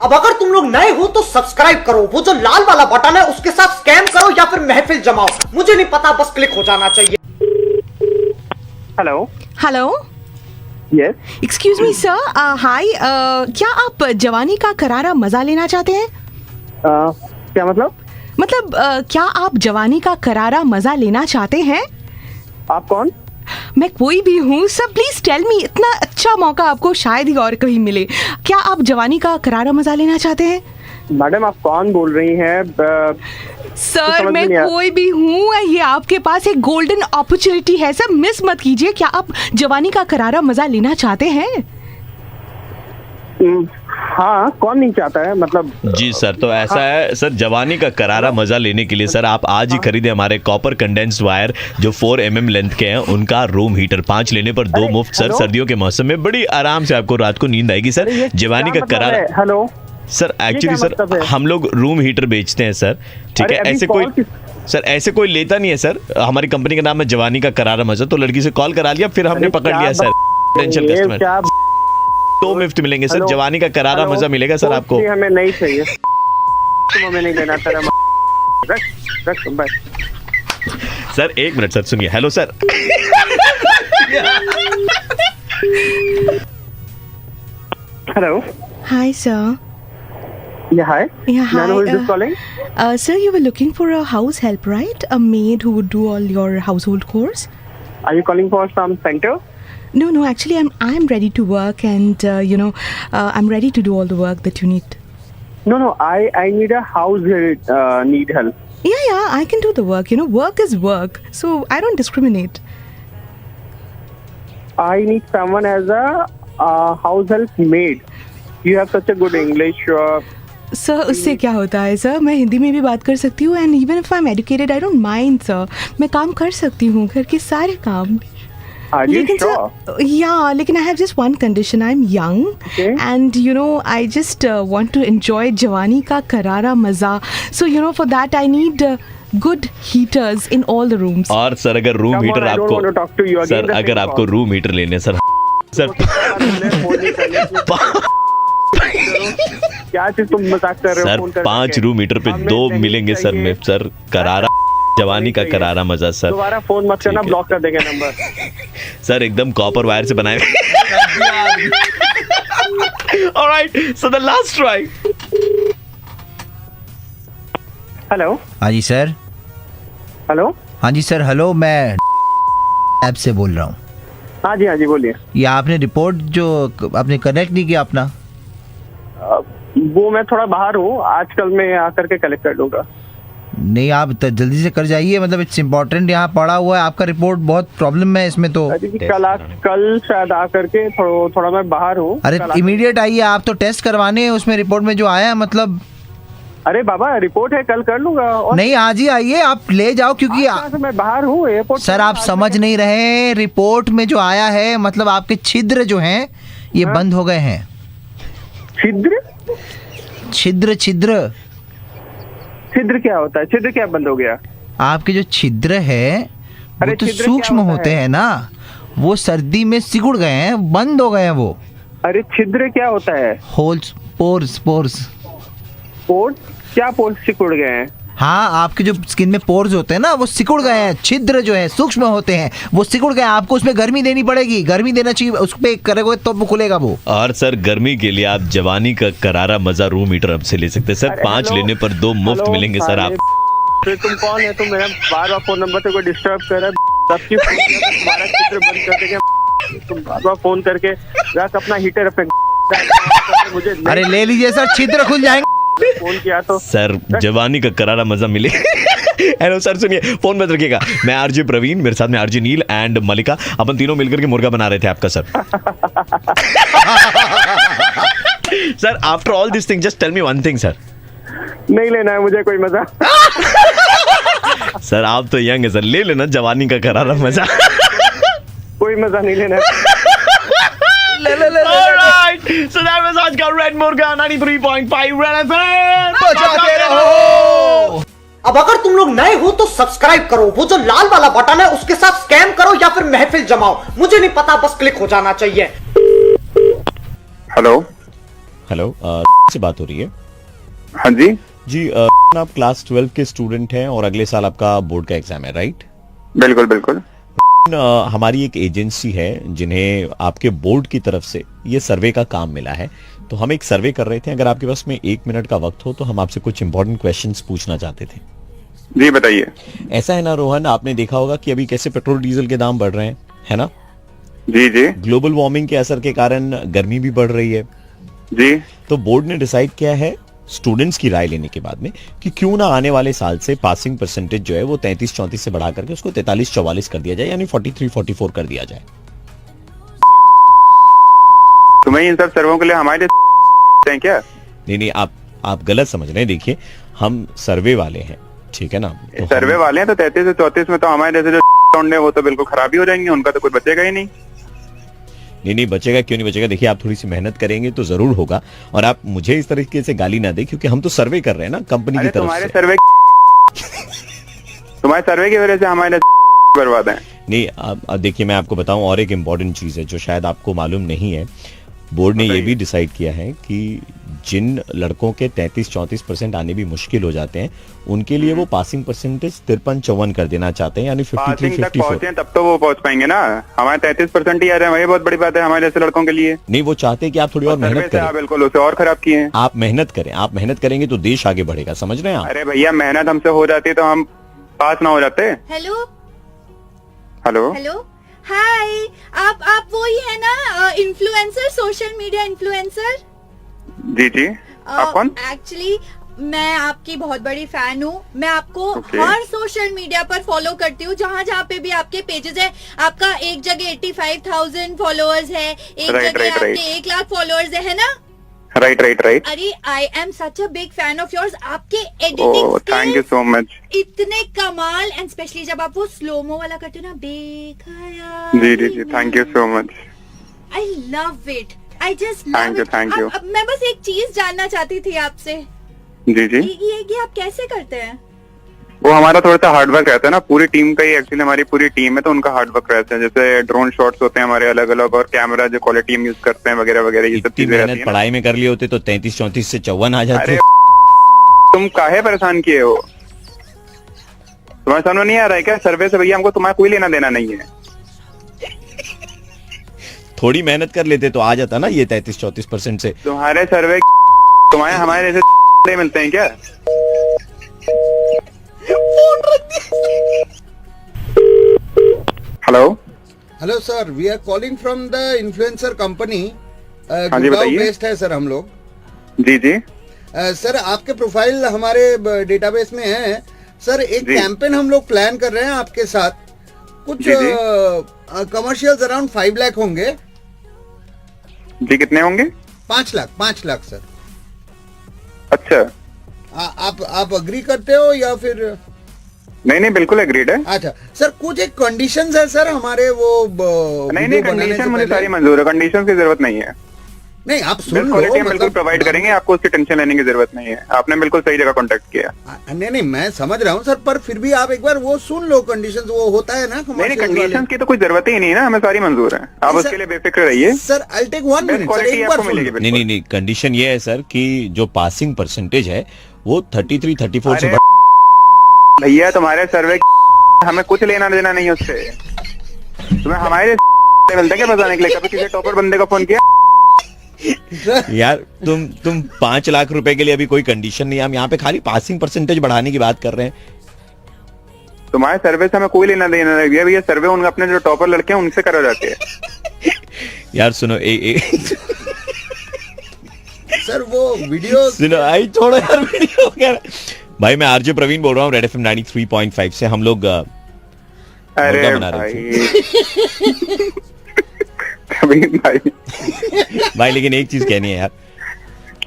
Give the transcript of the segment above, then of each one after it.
अब अगर तुम लोग नए हो तो सब्सक्राइब करो, वो जो लाल वाला बटन है उसके साथ स्कैम करो या फिर महफिल जमाओ, मुझे नहीं पता, बस क्लिक हो जाना चाहिए। Hello hello, yes excuse me sir, hi, क्या आप जवानी का करारा मजा लेना चाहते हैं? क्या मतलब? क्या आप जवानी का करारा मजा लेना चाहते हैं? आप कौन? मैं कोई भी हूँ सर, प्लीज टेल मी, इतना अच्छा मौका आपको शायद ही और कहीं मिले। क्या आप जवानी का करारा मजा लेना चाहते हैं? मैडम आप कौन बोल रही हैं? सर मैं कोई भी हूँ, ये आपके पास एक गोल्डन अपॉर्चुनिटी है सर, मिस मत कीजिए। क्या आप जवानी का करारा मजा लेना चाहते हैं? हाँ, कौन नहीं चाहता है, मतलब। जी सर, तो ऐसा है सर, जवानी का करारा मजा लेने के लिए सर आप आज ही खरीदें हमारे कॉपर कंडेंस्ड वायर जो 4 mm लेंथ के हैं, उनका रूम हीटर 5 लेने पर 2 मुफ्त सर। सर्दियों के मौसम में बड़ी आराम से आपको रात को नींद आएगी सर। जवानी का करारा। हेलो सर, एक्चुअली सर हम लोग रूम हीटर बेचते हैं सर, ठीक है। ऐसे कोई लेता नहीं है सर। हमारी कंपनी का नाम है जवानी का करारा मजा, तो लड़की से कॉल करा लिया, फिर हमने पकड़ लिया सर पोटेंशियल कस्टमर। 2 मुफ्त मिलेंगे सर, जवानी का करारा मजा मिलेगा सर आपको। हमें नहीं चाहिए, तुम हमें नहीं लेना सर। रख बस। सर 1 मिनट सर, सुनिए। Hello sir. Hello, hi sir. Yeah, hi. Yeah, hi. Who is this calling? Sir, you were looking for a house help, right? A maid who would do all your household chores? Are you calling for some center? No. Actually, I'm ready to work, and I'm ready to do all the work that you need. No. I need a house help. Need help. Yeah. I can do the work. Work is work, so I don't discriminate. I need someone as a house help maid. You have such a good English. Sir उससे क्या होता है sir, मैं हिंदी में भी बात कर सकती हूँ, and even if I am educated I don't mind sir, मैं काम कर सकती हूँ, घर के सारे काम। लेकिन सर लेकिन I have just one condition, I am young and I just want to enjoy जवानी का करारा मजा, so for that I need good heaters in all the rooms. और सर अगर रूम हीटर आपको सर अगर आपको रूम हीटर लेने सर क्या चीज तुम मजाक कर रहे हो? सर 5 रूम हीटर पे 2 मिलेंगे सर में सर, करारा जवानी का करारा मजा सर। दोबारा फोन मत करना, ब्लॉक कर देंगे नंबर। सर एकदम कॉपर वायर से बनाए। Alright, so the last try. Hello. हाँ जी सर। हेलो। हाँ जी सर, हेलो, मैं ऐप से बोल रहा हूँ। हाँ जी बोलिए। ये आपने रिपोर्ट जो आपने कनेक्ट नहीं किया अपना? वो मैं थोड़ा बाहर हूँ, आजकल मैं आकर के कलेक्ट कर लूंगा। नहीं, आप जल्दी से कर जाइए, मतलब इट्स इम्पोर्टेंट, यहाँ पड़ा हुआ है आपका रिपोर्ट, बहुत प्रॉब्लम है इसमें तो। कल शायद आकर के थोड़ा मैं बाहर हूँ। अरे इमीडिएट आइए, आप तो टेस्ट करवाने हैं उसमें रिपोर्ट में जो आया है, मतलब। अरे बाबा रिपोर्ट है, कल कर लूंगा। नहीं, आज ही आइए, आप ले जाओ, क्योंकि मैं बाहर हूँ एयरपोर्ट। सर आप समझ नहीं रहे, रिपोर्ट में जो आया है, मतलब आपके छिद्र जो हैं ये बंद हो गए हैं। छिद्र क्या होता है? छिद्र क्या बंद हो गया? आपके जो छिद्र है वो तो सूक्ष्म होते हैं ना, वो सर्दी में सिकुड़ गए हैं, बंद हो गए हैं वो। अरे छिद्र क्या होता है? Holes, pores. क्या पोर्स सिकुड़ गए हैं? हाँ, आपके जो स्किन में पोर्स होते हैं ना वो सिकुड़ गए हैं। छिद्र जो है सूक्ष्म होते हैं, वो सिकुड़ गए। आपको उसमें गर्मी देनी पड़ेगी, गर्मी देना चाहिए, उस पे करोगे तो वो खुलेगा वो। और सर गर्मी के लिए आप जवानी का करारा मजा रूम हीटर अब से ले सकते हैं सर। 5 लेने पर 2 मुफ्त मिलेंगे सर आप। तुम कौन है? तुम मेरा बार फोन नंबर से कोई डिस्टर्ब कर रहा है, तुम्हारा छिद्र बंद कर देंगे। तुम बार फोन करके रख अपना हीटर अपने मुझे। अरे ले लीजिए सर, छिद्र खुल जाएंगे। फोन किया तो सर जवानी का करारा मजा मिले। हेलो सर, सुनिए, फोन मत रखिएगा। मैं आरजे प्रवीण, मेरे साथ में आरजे नील एंड मलिका, अपन तीनों मिलकर के मुर्गा बना रहे थे आपका sir. Sir after all this thing just tell me one thing sir. नहीं लेना है मुझे कोई मजा। सर आप तो यंग है सर, ले लेना जवानी का करारा मजा। कोई मजा नहीं लेना। Alright, so that was आज का रेड मुर्गा 93.5 रेड एफएम। बजाते रहो। अब अगर तुम लोग नए हो तो सब्सक्राइब करो, वो जो लाल वाला बटन है उसके साथ स्कैम करो या फिर महफिल जमाओ, मुझे नहीं पता, बस क्लिक हो जाना चाहिए। हेलो। हेलो, से बात हो रही है? हाँ जी जी, आप क्लास 12 के स्टूडेंट हैं और अगले साल आपका बोर्ड का एग्जाम है, राइट? बिल्कुल बिल्कुल। हमारी एक एजेंसी है जिन्हें आपके बोर्ड की तरफ से ये सर्वे का काम मिला है, तो हम एक सर्वे कर रहे थे। अगर आपके पास में 1 मिनट का वक्त हो तो हम आपसे कुछ इंपॉर्टेंट क्वेश्चंस पूछना चाहते थे। जी बताइए। ऐसा है ना रोहन, आपने देखा होगा कि अभी कैसे पेट्रोल डीजल के दाम बढ़ रहे हैं, है ना? जी जी ग्लोबल वार्मिंग के असर के कारण गर्मी भी बढ़ रही है जी। तो बोर्ड ने डिसाइड किया है, स्टूडेंट्स की राय लेने के बाद में, कि क्यों ना आने वाले साल से पासिंग परसेंटेज जो है वो 33-34 से बढ़ा करके उसको 43-44 कर दिया जाए, यानी 43-44 कर दिया जाए। तुम्हें इन सब सर्वों के लिए हमारे हैं क्या? नहीं, आप गलत समझ रहे हैं। देखिए, हम सर्वे वाले हैं, ठीक है ना? तो सर्वे वाले हैं तो 33 से 34 में तो हमारे जैसे जो है वो तो बिल्कुल खराब ही हो जाएंगे, उनका तो कुछ बचेगा ही नहीं। नहीं बचेगा, क्यों नहीं बचेगा? देखिए, आप थोड़ी सी मेहनत करेंगे तो जरूर होगा। और आप मुझे इस तरीके से गाली ना दे, क्योंकि हम तो सर्वे कर रहे हैं ना कंपनी की तरफ तुम्हारे से। सर्वे की वजह से हमारे बर्बाद है। नहीं, अब देखिए, मैं आपको बताऊं, और एक इम्पॉर्टेंट चीज है जो शायद आपको मालूम नहीं है। बोर्ड ने ये भी डिसाइड किया है कि जिन लड़कों के 33-34% आने भी मुश्किल हो जाते हैं, उनके लिए वो पासिंग परसेंटेज 53-54 कर देना चाहते हैं, यानी 53-54। तब तो वो पहुंच पाएंगे ना। हमारे 33% ही आ रहे हैं, वही बहुत बड़ी बात है हमारे जैसे लड़कों के लिए। नहीं, वो चाहते हैं कि आप थोड़ी और मेहनत करें। बिल्कुल, उसे और खराब किए हैं। आप मेहनत करें, आप मेहनत करेंगे तो देश आगे बढ़ेगा, समझ रहे हैं आप? अरे भैया, मेहनत हमसे हो जाती तो हम पास ना हो जाते। हेलो हेलो हेलो, हाय, आप वो ही है ना, इन्फ्लुएंसर, सोशल मीडिया इन्फ्लुएंसर? जी जी। आप कौन? एक्चुअली मैं आपकी बहुत बड़ी फैन हूँ। मैं आपको हर सोशल मीडिया पर फॉलो करती हूँ, जहाँ जहाँ पे भी आपके पेजेस है। आपका एक जगह 85,000 फॉलोअर्स है, एक जगह आपके 1 लाख फॉलोअर्स है ना? राइट। अरे, I am such a big fan of yours. आपके editing thank you so much. इतने कमाल, एंड स्पेशली जब आप वो स्लोमो वाला करते हो ना, बेखयाल। जी, thank you so much. I love it, I just love it. Thank you. अब मैं बस एक चीज जानना चाहती थी आपसे। जी जी। ये आप कैसे करते हैं? वो हमारा थोड़ा सा हार्ड वर्क रहता है ना, पूरी टीम का ही। एक्चुअली हमारी पूरी टीम है तो उनका हार्ड वर्क रहता है। जैसे ड्रोन शॉट्स होते हैं हमारे अलग अलग, और कैमरा जो क्वालिटी हम यूज करते हैं वगैरह वगैरह, ये सब चीजें रहती हैं। पढ़ाई में कर लिए होते तो 33-34 से 54 आ जाते। तुम काहे परेशान किए हो? तुम्हारे समझ नहीं आ रहा है क्या? सर्वे से भैया हमको तुम्हारा कोई लेना देना नहीं है। थोड़ी मेहनत कर लेते तो आ जाता ना ये 33-34% से। तुम्हारे सर्वे तुम्हारे हमारे जैसे मिलते हैं क्या? Hello sir, we are calling from the influencer company. हाँ जी, बताइए। बेस्ड है सर हम लोग। जी जी। सर, आपके प्रोफाइल हमारे डेटाबेस में है सर। एक कैंपेन हम लोग प्लान कर रहे हैं आपके साथ। कुछ कमर्शियल्स अराउंड 5 लाख होंगे। जी, कितने होंगे? 5 लाख सर। अच्छा। आप अग्री करते हो या फिर? नहीं, बिल्कुल एग्रीड है। अच्छा सर, कुछ एक कंडीशंस है सर हमारे वो नहीं, कंडीशन मुझे सारी मंजूर है, कंडीशन की जरूरत नहीं है। नहीं, आप सुन लो, क्वालिटी हम बिल्कुल प्रोवाइड करेंगे, आपको उसकी टेंशन लेने की जरूरत नहीं है। आपने बिल्कुल सही जगह कांटेक्ट किया। नहीं, मैं समझ रहा हूँ सर, पर फिर भी आप एक बार वो सुन लो, कंडीशंस वो होता है ना। नहीं, कंडीशन की तो कोई जरूरत ही नहीं है ना, हमें सारी मंजूर है। आप उसके लिए बेफिक्र रहिए sir. I take 1 minute sir, एक बार सुन लो। नहीं, कंडीशन ये है सर कि जो पासिंग परसेंटेज है वो 33-34 से भैया, तुम्हारे सर्वे हमें कुछ लेना देना नहीं उससे। तुम्हें हमारे मिलता क्या बताने के लिए? कभी किसी टॉपर बंदे का फोन किया? यार, तुम 5 लाख रुपए के लिए अभी कोई कंडीशन नहीं है। हम यहाँ पे खाली पासिंग परसेंटेज बढ़ाने की बात कर रहे हैं। तुम्हारे सर्वे से हमें कोई लेना देना नहीं है भैया। सर्वे उनका अपने जो टॉपर लड़के हैं उनसे करा जाते हैं। यार सुनो, सर वो वीडियो सुनो, आई छोड़ो यार वीडियो वगैरह। भाई, मैं आरजे प्रवीण बोल रहा हूँ, रेड एफएम 93.5 से। हम लोग अरे बना रहे थे। भाई, लेकिन एक चीज कहनी है यार,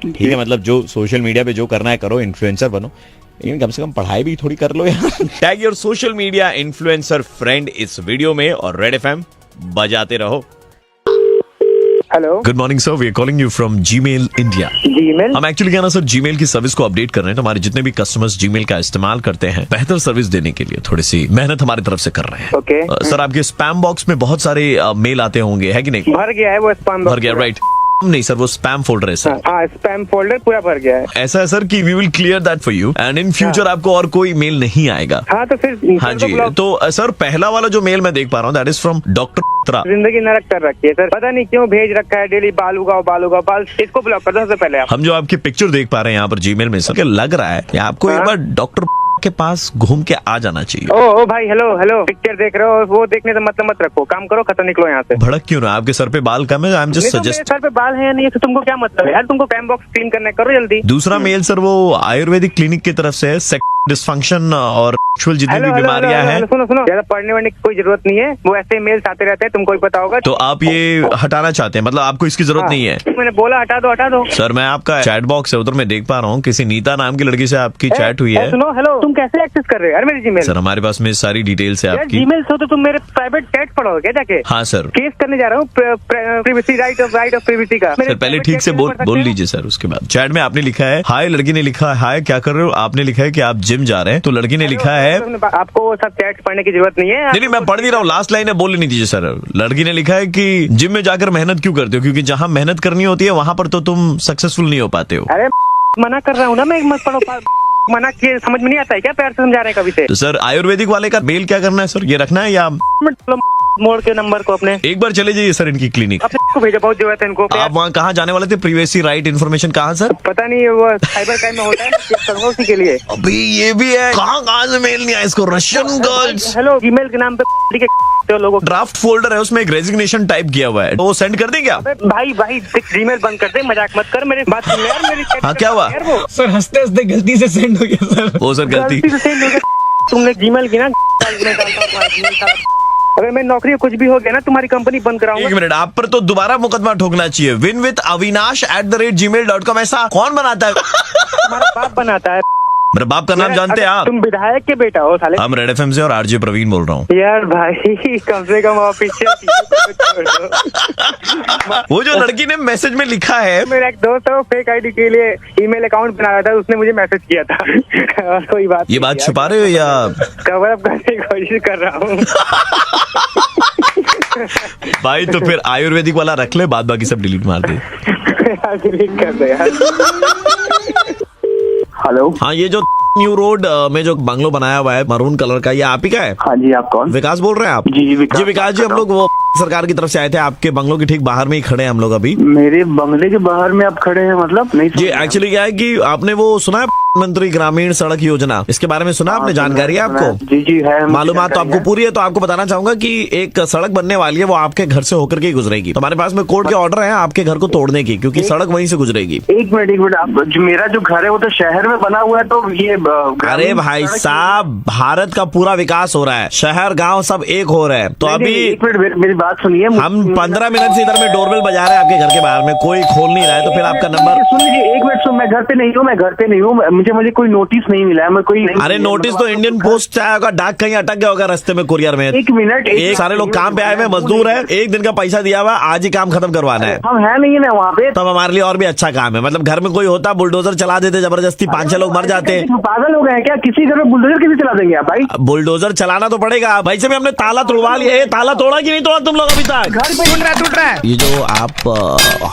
ठीक है? मतलब जो सोशल मीडिया पे जो करना है करो, इन्फ्लुएंसर बनो, लेकिन कम से कम पढ़ाई भी थोड़ी कर लो यार। Tag your social media influencer friend इस वीडियो में और रेड एफएम बजाते रहो। Hello, good morning sir, we are calling you from Gmail India. Gmail? हम एक्चुअली क्या ना सर, जीमेल की सर्विस को अपडेट कर रहे हैं। तो हमारे जितने भी कस्टमर्स जीमेल का इस्तेमाल करते हैं, बेहतर सर्विस देने के लिए थोड़ी सी मेहनत हमारी तरफ से कर रहे हैं। ओके। सर, आपके स्पैम बॉक्स में बहुत सारे मेल आते होंगे, है कि नहीं? भर गया है वो स्पैम बॉक्स। भर गया, राइट। नहीं सर, वो स्पैम फोल्डर है सर। हाँ, स्पैम फोल्डर पूरा भर गया है। ऐसा है सर कि we will clear that for you and in future आपको और कोई मेल नहीं आएगा। हाँ तो फिर हाँ जी, तो सर पहला वाला जो मेल मैं देख पा रहा हूँ दैट इज फ्रॉम डॉक्टर। जिंदगी नरक कर रखी है सर, पता नहीं क्यों भेज रखा है डेली बाल उगाओ बाल। इसको ब्लॉक कर दो सबसे पहले आप। हम जो आपकी पिक्चर देख पा रहे हैं यहाँ पर जीमेल में सर, लग रहा है कि आपको एक बार डॉक्टर के पास घूम के आ जाना चाहिए। ओ भाई, हेलो, पिक्चर देख रहे हो, वो देखने से मतलब मत रखो, काम करो, खत्म, निकलो यहाँ से। भड़क क्यों ना, आपके सर पे बाल कम है, I am just suggest. Sir पे बाल है या नहीं, तो तुमको क्या मतलब है यार, तुमको कैम बॉक्स क्लीन करना, करो जल्दी। दूसरा मेल सर वो आयुर्वेदिक क्लिनिक की तरफ से है, डिसफंक्शन और सेक्सुअल जितनी भी बीमारियां हैं। सुनो, ज्यादा पढ़ने वढ़ने की कोई जरूरत नहीं है, वो ऐसे मेल्स आते रहते हैं, तुमको ही पता होगा। तो आप ये हटाना चाहते हैं, मतलब आपको इसकी जरूरत नहीं है। मैंने बोला हटा दो। सर मैं आपका चैट बॉक्स है उधर मैं देख पा रहा हूँ, किसी नीता नाम की लड़की से आपकी चैट हुई है। सुनो, हेलो, तुम कैसे एक्सेस कर रहे हो यार मेरी जीमेल? सर हमारे पास में सारी डिटेल्स है आपकी। जीमेल हो तो तुम मेरे प्राइवेट चैट पढ़ोगे क्या जाके? हाँ सर, केस करने जा रहा हूँ प्रिवेसी, राइट ऑफ प्रिवेसी का। सर पहले ठीक से बोल लीजिए सर। उसके बाद चैट में आपने लिखा है हाय, लड़की ने लिखा है हाय क्या कर रहे हो, आपने लिखा है कि आप जिम जा रहे हैं, तो लड़की ने लिखा है आपको वो सब चैट पढ़ने की जरूरत नहीं है। नहीं मैं पढ़ नहीं रहा हूँ, लास्ट लाइन है, बोल नहीं दीजिए सर। लड़की ने लिखा है कि जिम में जाकर मेहनत क्यों करते हो, क्योंकि जहाँ मेहनत करनी होती है वहाँ पर तो तुम सक्सेसफुल नहीं हो पाते हो। अरे मना कर रहा हूँ ना मैं, मत पढ़ो। मना किए समझ में नहीं आता है क्या, प्यार से समझा रहे हैं कभी से। तो सर आयुर्वेदिक वाले का मेल क्या करना है सर, ये रखना है या मोड़ के नंबर को अपने एक बार चले जाइए सर इनकी क्लिनिक। को भेजा, बहुत जरूरत है इनको। आप वहाँ कहाँ जाने वाले थे, प्रिवेसी राइट इन्फॉर्मेशन कहाँ सर? पता नहीं, वो साइबर क्राइम में होता है, चेक करूंगा उसी के लिए। अभी ये भी है, कहाँ से मेल नहीं आया इसको, रशियन गर्ल्स। हेलो, ईमेल के नाम पे लोगों ड्राफ्ट फोल्डर है, उसमें एक रेजिग्नेशन टाइप किया हुआ है, वो सेंड कर दें क्या? भाई जीमेल बंद कर दे, मजाक मत कर, मेरी बात सुन यार मेरी। हाँ क्या हुआ सर? हंसते गलती से सेंड हो गया सर। वो सर गलती से सेंड हो गया। तुमने जीमेल की ना, अगर मैं नौकरी कुछ भी हो गया ना, तुम्हारी कंपनी बंद कराऊंगा। एक मिनट, आप पर तो दोबारा मुकदमा ठोकना चाहिए। winwithavinash@gmail.com ऐसा कौन बनाता है? तुम्हारा बाप बनाता है। मेरे बाप का नाम जानते हैं आप? तुम विधायक के बेटा हो साले। हम रेड एफएम से और आरजे प्रवीण बोल रहा हूँ। यार भाई कम से कम ऑफिशियल वो जो लड़की ने मैसेज में लिखा है, मेरा एक दोस्त है, वो फेक आईडी के लिए ईमेल अकाउंट बना रहा था, उसने मुझे मैसेज किया था। और कोई बात ये बात छुपा रहे हो या कवर अप करने की कोशिश कर रहा हूँ? भाई तो फिर आयुर्वेदिक वाला रख ले, बाद बाकी सब डिलीट मार दे। डिलीट कर दे यार। हेलो, हाँ ये जो न्यू रोड में जो बंगलो बनाया हुआ है मरून कलर का, ये आप ही का है? हाँ जी, आप कौन? विकास बोल रहे हैं आप? जी विकास जी, हम लोग वो सरकार की तरफ से आए थे, आपके बंगलो के ठीक बाहर में ही खड़े हैं हम लोग अभी। मेरे बंगले के बाहर में आप खड़े हैं मतलब? नहीं जी एक्चुअली क्या है कि आपने वो सुना है मंत्री ग्रामीण सड़क योजना, इसके बारे में सुना आपने? जानकारी है आपको? जी है, मालूमात तो आपको पूरी है। तो आपको बताना चाहूंगा कि एक सड़क बनने वाली है, वो आपके घर से होकर के ही गुजरेगी। तो हमारे पास में कोर्ट के ऑर्डर है आपके घर को तोड़ने की, क्योंकि सड़क वहीं से गुजरेगी। एक मिनट, आप मेरा जो घर है वो तो शहर में बना हुआ है, तो ये अरे भाई साहब, भारत का पूरा विकास हो रहा है, शहर गांव सब एक हो रहे हैं। तो अभी एक मिनट मेरी बात सुनिए, हम 15 मिनट से इधर में डोरबेल बजा रहे हैं आपके घर के बाहर में, कोई खोल नहीं रहा है। तो फिर आपका नंबर सुन लीजिए, एक मिनट सुन, मैं घर पे नहीं हूँ, मुझे कोई नोटिस नहीं मिला है, मैं कोई अरे नोटिस तो इंडियन पोस्ट से आया होगा, डाक कहीं अटक गया होगा रास्ते में, कुरियर में। एक मिनट, एक सारे लोग काम पे आए हुए मजदूर है, एक दिन का पैसा दिया हुआ, आज ही काम खत्म करवाना है। हम है नहीं ना वहाँ पे, तब हमारे लिए और भी अच्छा काम है। मतलब घर में कोई होता, बुलडोजर चला देते जबरदस्ती, 5-6 लोग मर जाते। पागल हो गए हैं क्या? किसी घर में बुलडोजर कैसे चला देंगे आप भाई? बुलडोजर चलाना तो पड़ेगा भाई से भी, हमने ताला तोड़वा लिया है। ताला तोड़ा कि नहीं तोड़ा तुम लोग अभी तक? घर पे टूट रहा है। ये जो आप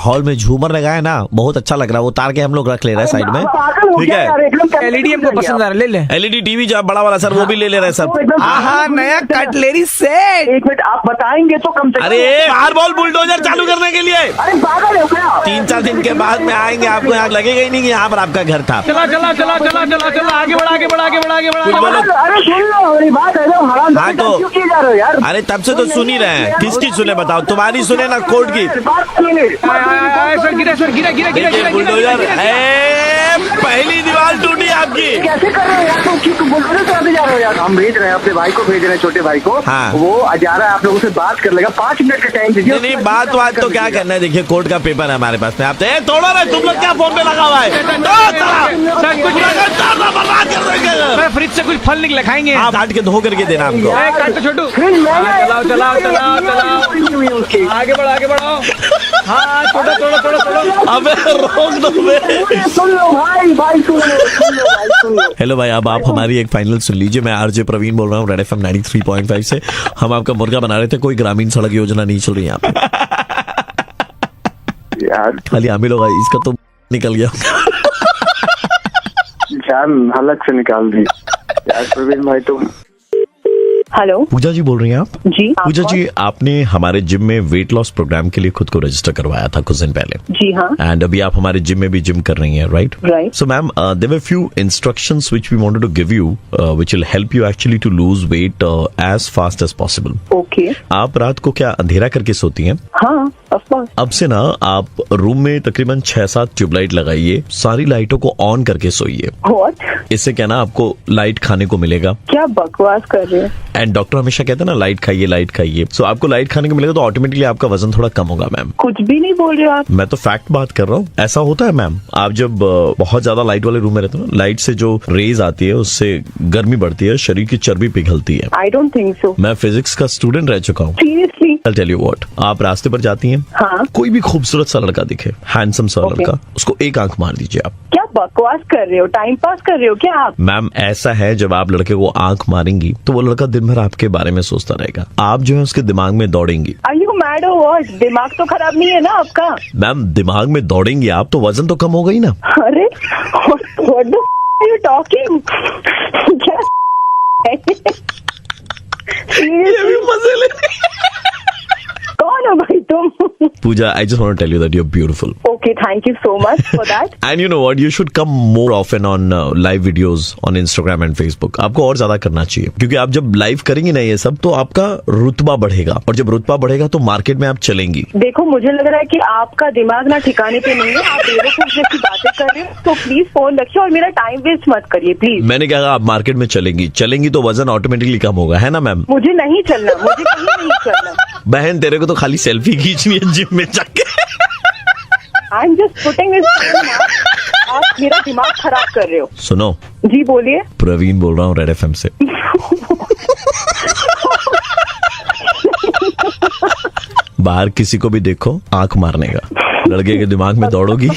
हॉल में झूमर लगाए ना, बहुत अच्छा लग रहा है, वो तार के हम लोग रख ले रहे हैं साइड में, ठीक है? एलईडी हमको पसंद आ रहा है, ले ले। एलईडी टीवी जो बड़ा वाला सर, वो भी ले ले रहे हैं सर। आहा, नया कटलेरी सेट। एक मिनट, आप बताएंगे तो कम से कम। अरे बाहर बोल, बुलडोजर चालू करने के लिए। अरे पागल हो क्या? 3-4 दिन के बाद में आएंगे, आपको यहाँ लगेगा ही नहीं कि यहाँ पर आपका घर था। चला आगे बढ़ा। अरे सुन लो मेरी बात है, हाँ तो क्यों किए जा रहे हो यार? अरे तब से तो सुन ही रहे हैं, किसकी सुने बताओ? तुम्हारी सुने ना कोर्ट की? देखिए बुलडोजर, पहली दीवार टूटी आपकी। कैसे कर रहे हो यार? तुम बुलडोजर चलाते जा रहे हो यार। हम भेज रहे हैं, अपने भाई को भेज रहे हैं, छोटे भाई को। हाँ। वो जा रहा है, आप लोगों से बात कर लेगा, 5 मिनट का टाइम दीजिए। नहीं बात तो क्या करना है, देखिए कोर्ट का पेपर है हमारे पास में। आप तोड़ो ना, तुम लोग क्या फोन पे लगा हुआ है? फ्रिज से कुछ फल निकले, खाएंगे। आप काट के धो करके देना हमको। काट छोटू, चलाओ। आगे बढ़ाओ। हाँ, तोड़ो। अबे रोक दो बे। सुन लो भाई सुन लो। हेलो भाई, अब आप हमारी एक फाइनल सुन लीजिए। मैं आरजे प्रवीण बोल रहा हूँ रेड एफएम 93.5 से। हम आपका मुर्गा बना रहे थे, कोई ग्रामीण सड़क योजना नहीं चल रही यहाँ पे। यार खाली हम ही लोग आए, इसका तो निकल गया। जान अलग से निकाल दी यार प्रवीण भाई तुम। हेलो पूजा जी बोल रही हैं आप? जी पूजा जी, आपने हमारे जिम में वेट लॉस प्रोग्राम के लिए खुद को रजिस्टर करवाया था कुछ दिन पहले। जी हाँ। एंड अभी आप हमारे जिम में भी जिम कर रही हैं, right? Right. So ma'am, there were few instructions which we wanted to give you which will help you actually to lose weight as fast as possible. Okay. आप रात को क्या अंधेरा करके सोती हैं? हाँ ऑफ कोर्स। अब से ना आप रूम में तकरीबन 6-7 ट्यूबलाइट लगाइए, सारी लाइटों को ऑन करके सोइए। व्हाट? इससे क्या ना आपको लाइट खाने को मिलेगा। क्या बकवास कर रहे हैं? एंड डॉक्टर हमेशा कहते हैं ना लाइट खाइए, लाइट खाइए। सो आपको लाइट खाने को मिलेगा तो ऑटोमेटिकली आपका वजन थोड़ा कम होगा मैम। कुछ भी नहीं बोल रहे हो आप। मैं तो फैक्ट बात कर रहा हूँ, ऐसा होता है मैम। आप जब बहुत ज्यादा लाइट वाले रूम में रहते हो ना, लाइट से जो रेज आती है उससे गर्मी बढ़ती है, शरीर की चर्बी पिघलती है। I don't think so. मैं फिजिक्स का स्टूडेंट रह चुका हूँ। Seriously? I'll tell you what, आप रास्ते पर जाती हैं, हाँ। कोई भी खूबसूरत सा लड़का दिखे, हैंडसम सा लड़का, उसको एक आंख मार दीजिए आप। क्या बकवास कर रहे हो? टाइम पास कर रहे हो क्या आप? मैम ऐसा है, जब आप लड़के को आंख मारेंगी तो वो लड़का दिन भर आपके बारे में सोचता रहेगा, आप जो है उसके दिमाग में दौड़ेंगी। आर यू मैड और व्हाट? दिमाग तो खराब नहीं है ना आपका? मैम दिमाग में दौड़ेंगी आप तो वजन तो कम होगा ही ना। अरे what the are you talking? मजे ले। कौन हो भाई तुम? पूजा, I just want to tell you that you're beautiful. Okay, thank you so much for that. And you know what? You should come more often on live videos on Instagram and Facebook. आपको और ज्यादा करना चाहिए, क्योंकि आप जब live करेंगी ना ये सब तो आपका रुतबा बढ़ेगा, और जब रुतबा बढ़ेगा तो मार्केट में आप चलेंगी। देखो मुझे लग रहा है कि आपका दिमाग ना ठिकाने पे नहीं है, आप बेवकूफ जैसी बातें कर रहे हो, तो प्लीज फोन रखिए और मेरा टाइम वेस्ट मत करिए प्लीज। मैंने कहा आप मार्केट में चलेंगी तो वजन ऑटोमेटिकली कम होगा, है ना मैम? मुझे नहीं चलना, मुझे कहीं नहीं चलना। बहन तेरे को तो खाली सेल्फी खींचनी है जिम में जाके। I am just putting it. आप मेरा दिमाग खराब कर रहे हो। सुनो जी बोलिए। प्रवीण बोल रहा हूँ रेड एफएम से। बाहर किसी को भी देखो आंख मारने का, लड़के के दिमाग में दौड़ोगी।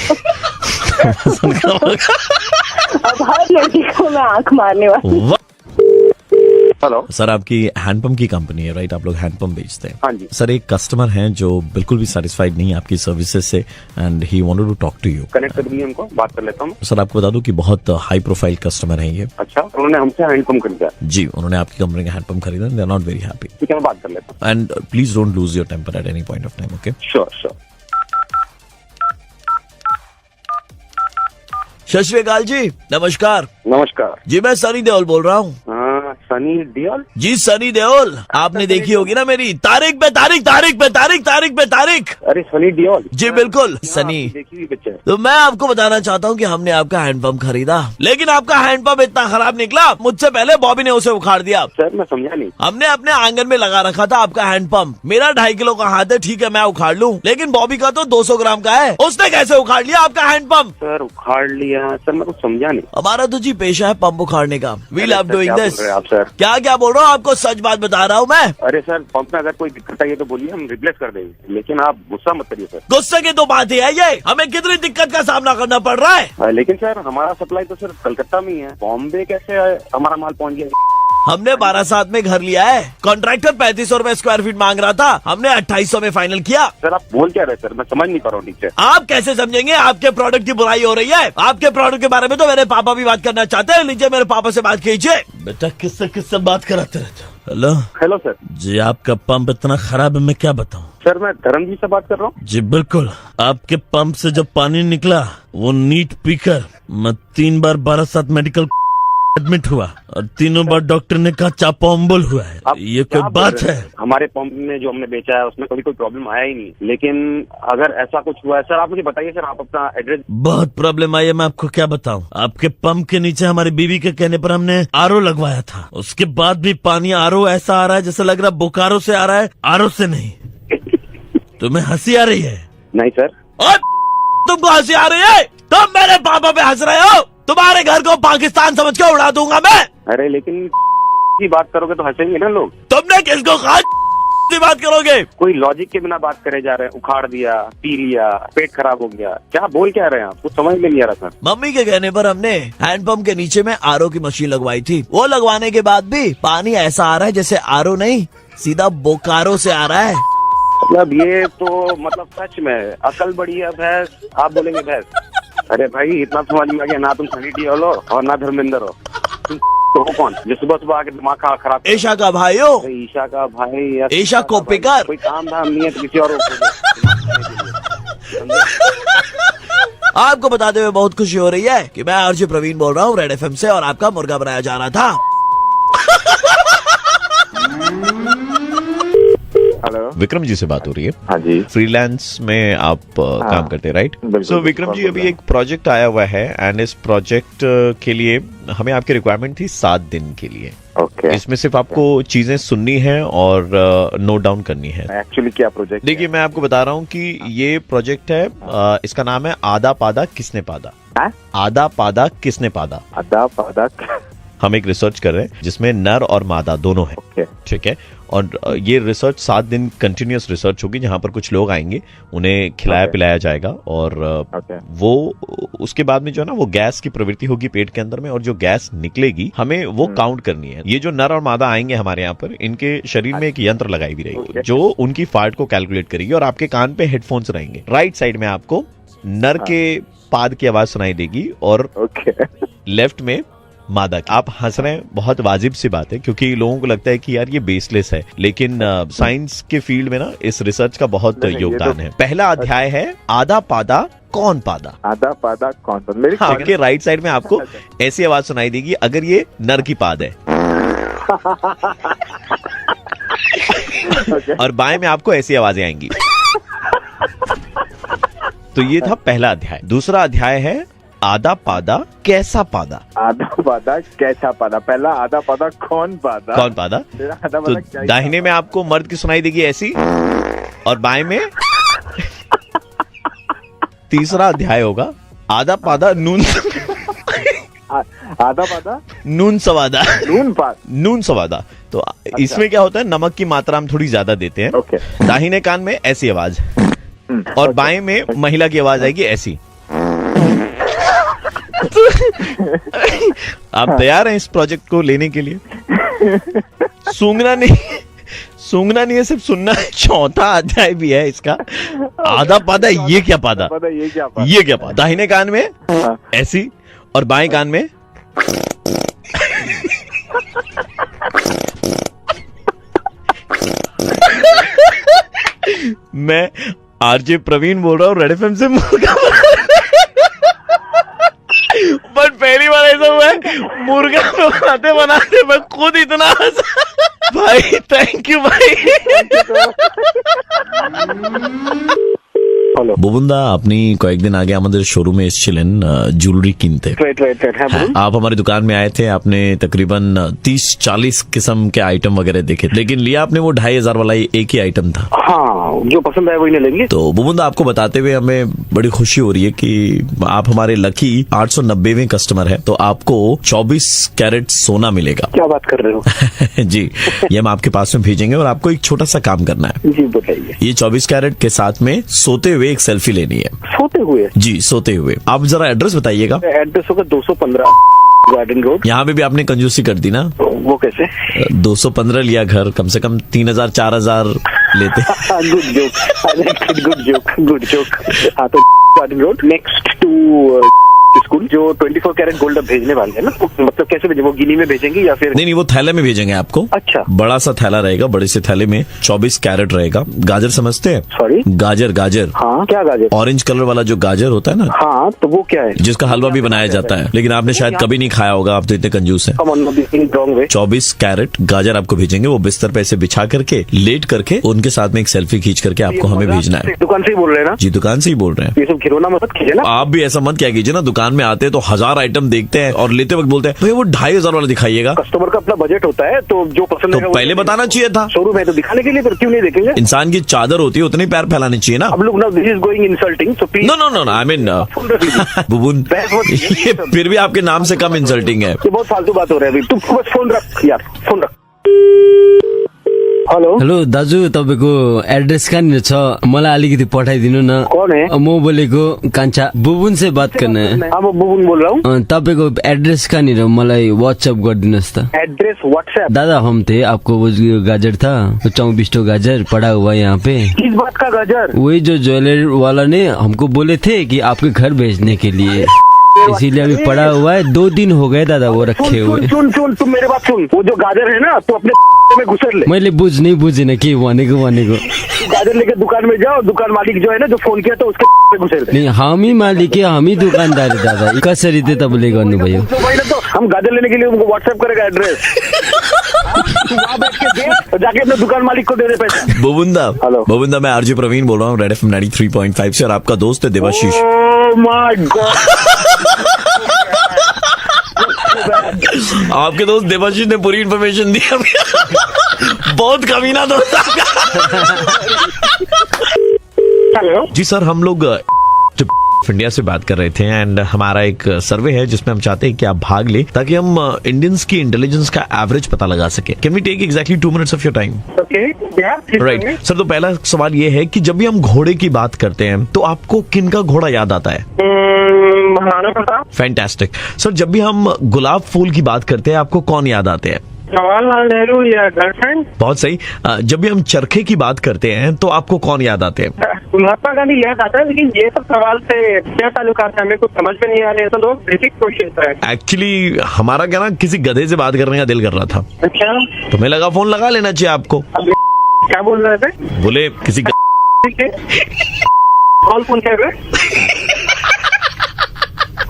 अब हर लड़की को मैं आंख मारने वाली। हेलो सर, आपकी हैंडपंप की कंपनी है, राइट? आप लोग हैंडपंप बेचते हैं। हाँ जी सर, एक कस्टमर हैं जो बिल्कुल भी सेटिस्फाइड नहीं है आपकी सर्विसेज से, and he wanted to talk to you. Connect कर दिए हमको, बात कर लेता हूँ। सर आपको बता दूं कि बहुत हाई प्रोफाइल कस्टमर है ये। अच्छा, उन्होंने हमसे हैंडपंप खरीदा? जी, उन्होंने आपकी कंपनी का हैंडपंप खरीदा, they are not very happy. ठीक है, मैं बात कर लेता हूँ। And please don't lose your temper at any point of time, okay? Sure sure. सत श्री अकाल जी, नमस्कार। नमस्कार जी, मैं सनी देओल बोल रहा हूँ। सनी देओल जी, सनी देओल। आपने देखी होगी ना मेरी तारीख पे तारीख। अरे सनी देओल? जी बिल्कुल सनी। देखी हुई पिक्चर। तो मैं आपको बताना चाहता हूँ कि हमने आपका हैंडपंप खरीदा, लेकिन आपका हैंडपंप इतना खराब निकला, मुझसे पहले बॉबी ने उसे उखाड़ दिया। सर मैं समझा नहीं। हमने अपने आंगन में लगा रखा था आपका हैंडपंप। मेरा 2.5 किलो का हाथ है, ठीक है मैं उखाड़ लूँ, लेकिन बॉबी का तो 200 ग्राम का है, उसने कैसे उखाड़ लिया आपका हैंडपंप? सर उखाड़ लिया? सर मैं कुछ समझा नहीं। हमारा तो जी पेशा है पंप उखाड़ने का। We love doing this. आप सर क्या बोल रहा हूँ? आपको सच बात बता रहा हूँ मैं। अरे सर, पंप में अगर कोई दिक्कत आई है तो बोलिए, हम रिप्लेस कर देंगे, लेकिन आप गुस्सा मत करिए सर। गुस्से की तो बात ही है ये, हमें कितनी दिक्कत का सामना करना पड़ रहा है। लेकिन सर हमारा सप्लाई तो सर कलकत्ता में ही है, बॉम्बे कैसे हमारा माल पहुंच गया? हमने 12/7 में घर लिया है, कॉन्ट्रैक्टर 3500 रुपए स्क्वायर फीट मांग रहा था, हमने 2800 में फाइनल किया। सर आप बोल क्या रहे सर, मैं समझ नहीं पा रहा हूँ ठीक से। आप कैसे समझेंगे? आपके प्रोडक्ट की बुराई हो रही है। आपके प्रोडक्ट के बारे में तो मेरे पापा भी बात करना चाहते हैं, लीजिए मेरे पापा से बात कीजिए। बेटा किससे बात कराते रहते हो? Hello sir. जी, आपका पंप इतना खराब है, मैं क्या बताऊँ? सर मैं धर्म जी से बात कर रहा हूँ। जी बिल्कुल, आपके पंप से जब पानी निकला वो नीट पीकर मैं 3 बार 12/7 मेडिकल एडमिट हुआ, और 3 बार डॉक्टर ने कहा चापोम्बुल हुआ है। ये कोई बात है? हमारे पंप में जो हमने बेचा है उसमें कभी कोई प्रॉब्लम आया ही नहीं, लेकिन अगर ऐसा कुछ हुआ है सर, आप मुझे बताइए सर, आप अपना एड्रेस। बहुत प्रॉब्लम आई है, मैं आपको क्या बताऊं। आपके पंप के नीचे हमारी बीवी के कहने पर हमने आरओ लगवाया था, उसके बाद भी पानी आरओ ऐसा आ रहा है जैसे लग रहा है बोकारो से आ रहा है, आरओ से नहीं। तुम्हें हंसी आ रही है? नहीं सर। और तुमको हंसी आ रही है? तुम मेरे पापा पे हंस रहे हो? तुम्हारे घर को पाकिस्तान समझ के उड़ा दूंगा मैं। अरे लेकिन की बात करोगे तो हंसेंगे ना लोग। तुमने किसको कहा बात करोगे? कोई लॉजिक के बिना बात करे जा रहे हैं, उखाड़ दिया, पी लिया, पेट खराब हो गया, क्या बोल क्या रहे हैं आप? कुछ समझ में नहीं आ रहा सर। मम्मी के कहने पर हमने हैंडपंप के नीचे में आरओ की मशीन लगवाई थी, वो लगवाने के बाद भी पानी ऐसा आ रहा है जैसे आरओ नहीं, सीधा बोकारो से आ रहा है। मतलब ये तो मतलब सच में अकल बड़ी है भैंस, आप बोलेंगे भैंस। अरे भाई इतना समझ में आ गया, ना तुम सनी देओल हो और ना धर्मेंद्र हो, तुम तो हो कौन जो सुबह सुबह आके दिमाग खराब। ईशा का भाई हो, ईशा का भाई, ईशा कोपेकर। कोई काम धाम नहीं है तो किसी और आपको बताते हुए बहुत खुशी हो रही है कि मैं आरजे प्रवीण बोल रहा हूँ रेड एफएम से, और आपका मुर्गा बनाया जा रहा था। हेलो, विक्रम जी से बात हो रही है? हाँ जी। फ्रीलांस में आप काम करते हैं, राइट? सो विक्रम जी, अभी एक प्रोजेक्ट आया हुआ है एंड इस प्रोजेक्ट के लिए हमें आपकी रिक्वायरमेंट थी 7 दिन के लिए। ओके। इसमें सिर्फ आपको चीजें सुननी है और नोट डाउन करनी है। एक्चुअली क्या प्रोजेक्ट? देखिए, मैं आपको बता रहा हूँ कि ये प्रोजेक्ट है, इसका नाम है आधा पादा किसने पादा। आधा पादा किसने पादा। आधा पादा। हम एक रिसर्च कर रहे हैं जिसमें नर और मादा दोनों है, ठीक है? और ये रिसर्च 7 दिन कंटिन्यूअस रिसर्च होगी, जहां पर कुछ लोग आएंगे, उन्हें खिलाया पिलाया जाएगा और वो उसके बाद में जो है ना, वो गैस की प्रवृत्ति होगी पेट के अंदर में, और जो गैस निकलेगी हमें वो काउंट करनी है। ये जो नर और मादा आएंगे हमारे यहाँ पर, इनके शरीर में एक यंत्र लगाई भी रहेगी जो उनकी फार्ट को कैलकुलेट करेगी, और आपके कान पे हेडफोन्स रहेंगे। राइट साइड में आपको नर के पाद की आवाज सुनाई देगी और लेफ्ट में मादा। आप हंस रहे हैं, बहुत वाजिब सी बात है, क्योंकि लोगों को लगता है कि यार ये बेसलेस है, लेकिन साइंस के फील्ड में ना इस रिसर्च का बहुत योगदान है। पहला अध्याय है आधा पादा कौन पादा। आधा पादा कौन पादा। मेरे आपके राइट साइड में आपको ऐसी आवाज सुनाई देगी अगर ये नर की पाद है और बाएं में आपको ऐसी आवाजें आएंगी। तो ये था पहला अध्याय। दूसरा अध्याय है आधा पादा कैसा पादा। आधा पादा कैसा पादा। पहला आधा पादा कौन पादा। कौन पादा। तो दाहिने में आपको मर्द की सुनाई देगी ऐसी, और बाएं में तीसरा अध्याय होगा आधा पादा नून आधा पादा नून सवादा। नून सवादा। तो इसमें क्या होता है, नमक की मात्रा हम थोड़ी ज्यादा देते हैं। दाहिने कान में ऐसी आवाज और बाएं में महिला की आवाज आएगी ऐसी। आप तैयार हैं इस प्रोजेक्ट को लेने के लिए? सूंघना नहीं है, सिर्फ सुनना है। चौथा अध्याय भी है इसका, आधा पादा ये क्या पादा, ये क्या पादा। दाहिने कान में ऐसी और बाएं कान में मैं आरजे प्रवीण बोल रहा हूँ रेड एफएम से। बट पहली बार ऐसा हुआ है, मुर्गा बनाते मैं खुद इतना हंसा। भाई थैंक यू भाई। বুবুন্দা, আপনি কয়েকদিন আগে আমাদের শোরুমে এসেছিলেন জুয়েলারি কিনতে। आप हमारी दुकान में आए थे, आपने तकरीबन 30-40 किस्म के आइटम वगैरह देखे, लेकिन लिया आपने वो 2500 वाला एक ही आइटम था। हाँ, जो पसंद आए वही लेंगे। तो बुबुंदा, आपको बताते हुए हमें बड़ी खुशी हो रही है कि आप हमारे लकी 890वें कस्टमर है, तो आपको 24 कैरेट सोना मिलेगा। क्या बात कर रहे हो? जी, ये हम आपके पास में भेजेंगे और आपको एक छोटा सा काम करना है। जी बताइए। ये 24 कैरेट के साथ में सोते हुए एक सेल्फी लेनी है। सोते हुए? जी, सोते हुए। आप जरा एड्रेस बताइएगा। एड्रेस होगा 215 गार्डन रोड। यहाँ पे भी आपने कंजूसी कर दी ना। वो कैसे? 215 लिया घर, कम से कम 3000-4000 लेते। Good joke. हाँ, तो garden road next to school. जो 24 कैरेट गोल्ड भेजने वाले हैं ना, मतलब कैसे भेजेंगे? वो गिनी में भेजेंगे या फिर? नहीं, वो थैले में भेजेंगे आपको। अच्छा। बड़ा सा थैला रहेगा, बड़े से थैले में 24 कैरेट रहेगा। गाजर समझते हैं? सॉरी, गाजर। हाँ, क्या गाजर? ऑरेंज कलर वाला जो गाजर होता है ना। हाँ, तो वो क्या है? जिसका हलवा भी बनाया जाता है, लेकिन आपने शायद कभी नहीं खाया होगा, आप तो इतने कंजूस हैं। 24 कैरेट गाजर आपको भेजेंगे, वो बिस्तर पे ऐसे बिछा करके लेट करके उनके साथ में एक सेल्फी खींच करके आपको हमें भेजना है। दुकान से ही बोल रहे हैं ना? जी, दुकान से ही बोल रहे हैं। ये सब खिलौना मत कीजिए ना। आप भी ऐसा मत क्या कीजिए ना, दुकान में आते हैं तो 1000 आइटम देखते हैं और लेते वक्त बोलते हैं भैया वो 2500 वाला दिखाइएगा। कस्टमर का अपना बजट होता है, तो जो पसंद तो पहले बताना चाहिए था। शोरूम है तो दिखाने के लिए, फिर क्यों नहीं देखेंगे? इंसान की चादर होती है, उतनी पैर फैलाने चाहिए ना। अब लोग ना, this is going insulting, so please. No, I mean Bubun, ये फिर भी आपके नाम से कम इंसल्टिंग है। ये बहुत फालतू बात हो रहा है अभी। तू बस फोन रख यार, फोन रख। हेलो दाजु तपाईँको एड्रेस कहाँनिर छ मलाई अलिकति पठाइदिनु न। कौन है? म बोलेको कान्छा बुबुन से बात करना है। हाँ मैं बुबुन बोल रहा हूँ। तपाईँको एड्रेस कहाँनिर मलाई व्हाट्सएप गरिदिनुहोस् त। Address WhatsApp? दादा हम थे आपको वो गाजर था 24 गाजर पड़ा हुआ यहाँ पे। किस बात का गाजर? वही जो ज्वेलर वाला ने हमको बोले थे कि आपके घर भेजने के लिए, इसीलिए अभी पड़ा हुआ है। 2 दिन हो गए दादा वो रखे हुए। सुन तुम मेरे बात सुन, वो जो गाजर है ना तो अपने में घुसर ले। मैले बुझेन के भनेको गाजर लेके दुकान में जाओ, दुकान मालिक जो है ना जो फोन किया तो उसके में घुसेर दे। नहीं हामी मालिक है, हामी दुकानदार है दादा। कसरी चाहिँ तपाईँले गर्नुभयो? तो हम गाजर लेने के लिए उनको व्हाट्सएप करेगा एड्रेस। वहाँ बैठ के दे, जाके अपने दुकान मालिक को दे दे पैसे। बोबुंदा, हेलो बोबुंदा, मैं आरजे प्रवीण बोल रहा हूँ रेड एफएम 93.5 से और आपका दोस्त है देवाशीष। Oh my God. आपके दोस्त देवाशीष ने पूरी इन्फॉर्मेशन दी। बहुत कमीना दोस्त। हेलो जी सर, हम लोग इंडिया से बात कर रहे थे एंड हमारा एक सर्वे है जिसमें हम चाहते हैं कि आप भाग ले ताकि हम इंडियंस की इंटेलिजेंस का एवरेज पता लगा सके। Can we take exactly 2 minutes of your time? Okay, right sir. तो पहला सवाल ये है कि जब भी हम घोड़े की बात करते हैं तो आपको किन का घोड़ा याद आता है? महाराणा प्रताप। Fantastic sir. जब भी हम गुलाब फूल की बात करते हैं आपको कौन याद आते हैं? जवाहरलाल नेहरू या गर्लफ्रेंड। बहुत सही। जब भी हम चरखे की बात करते हैं तो आपको कौन याद आते हैं? महात्मा गांधी याद आता है, लेकिन ये सब सवाल से क्या ताल्लुकात है हमें कुछ समझ में नहीं आ रहे। तो लोग बेसिक क्वेश्चन है। एक्चुअली हमारा क्या ना किसी गधे से बात करने का दिल कर रहा था। अच्छा, तो मैं लगा फोन लगा लेना चाहिए आपको। क्या बोल रहे थे? बोले किसी कौन फोन कर रहे?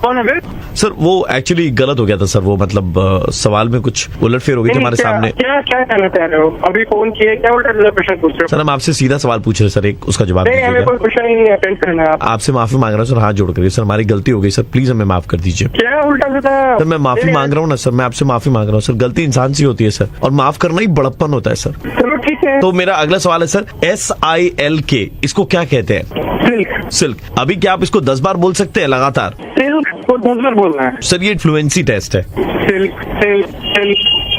कौन है? सर वो एक्चुअली गलत हो गया था सर। वो मतलब सवाल में कुछ उलटफेर हो गई थी हमारे सामने। क्या कहना चाह रहे हो? अभी फोन किए, क्या उल्टा क्वेश्चन पूछ रहे हो? सर हम आपसे सीधा सवाल पूछ रहे हैं सर, एक उसका जवाब नहीं, हमें कोई क्वेश्चन ही नहीं अटेंड करना है। आपसे माफी मांग रहा हूँ सर, हाथ जोड़ कर। सर हमारी गलती हो गई सर, प्लीज हमें माफ कर दीजिए। क्या उल्टा सीधा? सर मैं माफी मांग रहा हूँ ना सर, मैं आपसे माफी मांग रहा हूँ सर। गलती इंसान से होती है सर, और माफ करना ही बड़प्पन होता है सर। चलो ठीक है। तो मेरा अगला सवाल है सर, SILK इसको क्या कहते हैं? सिल्क। सिल्क। अभी क्या आप इसको 10 बार बोल सकते हैं लगातार? सिल्क को 10 बार बोलना है सर, ये फ्लुएंसी टेस्ट है। Silk silk silk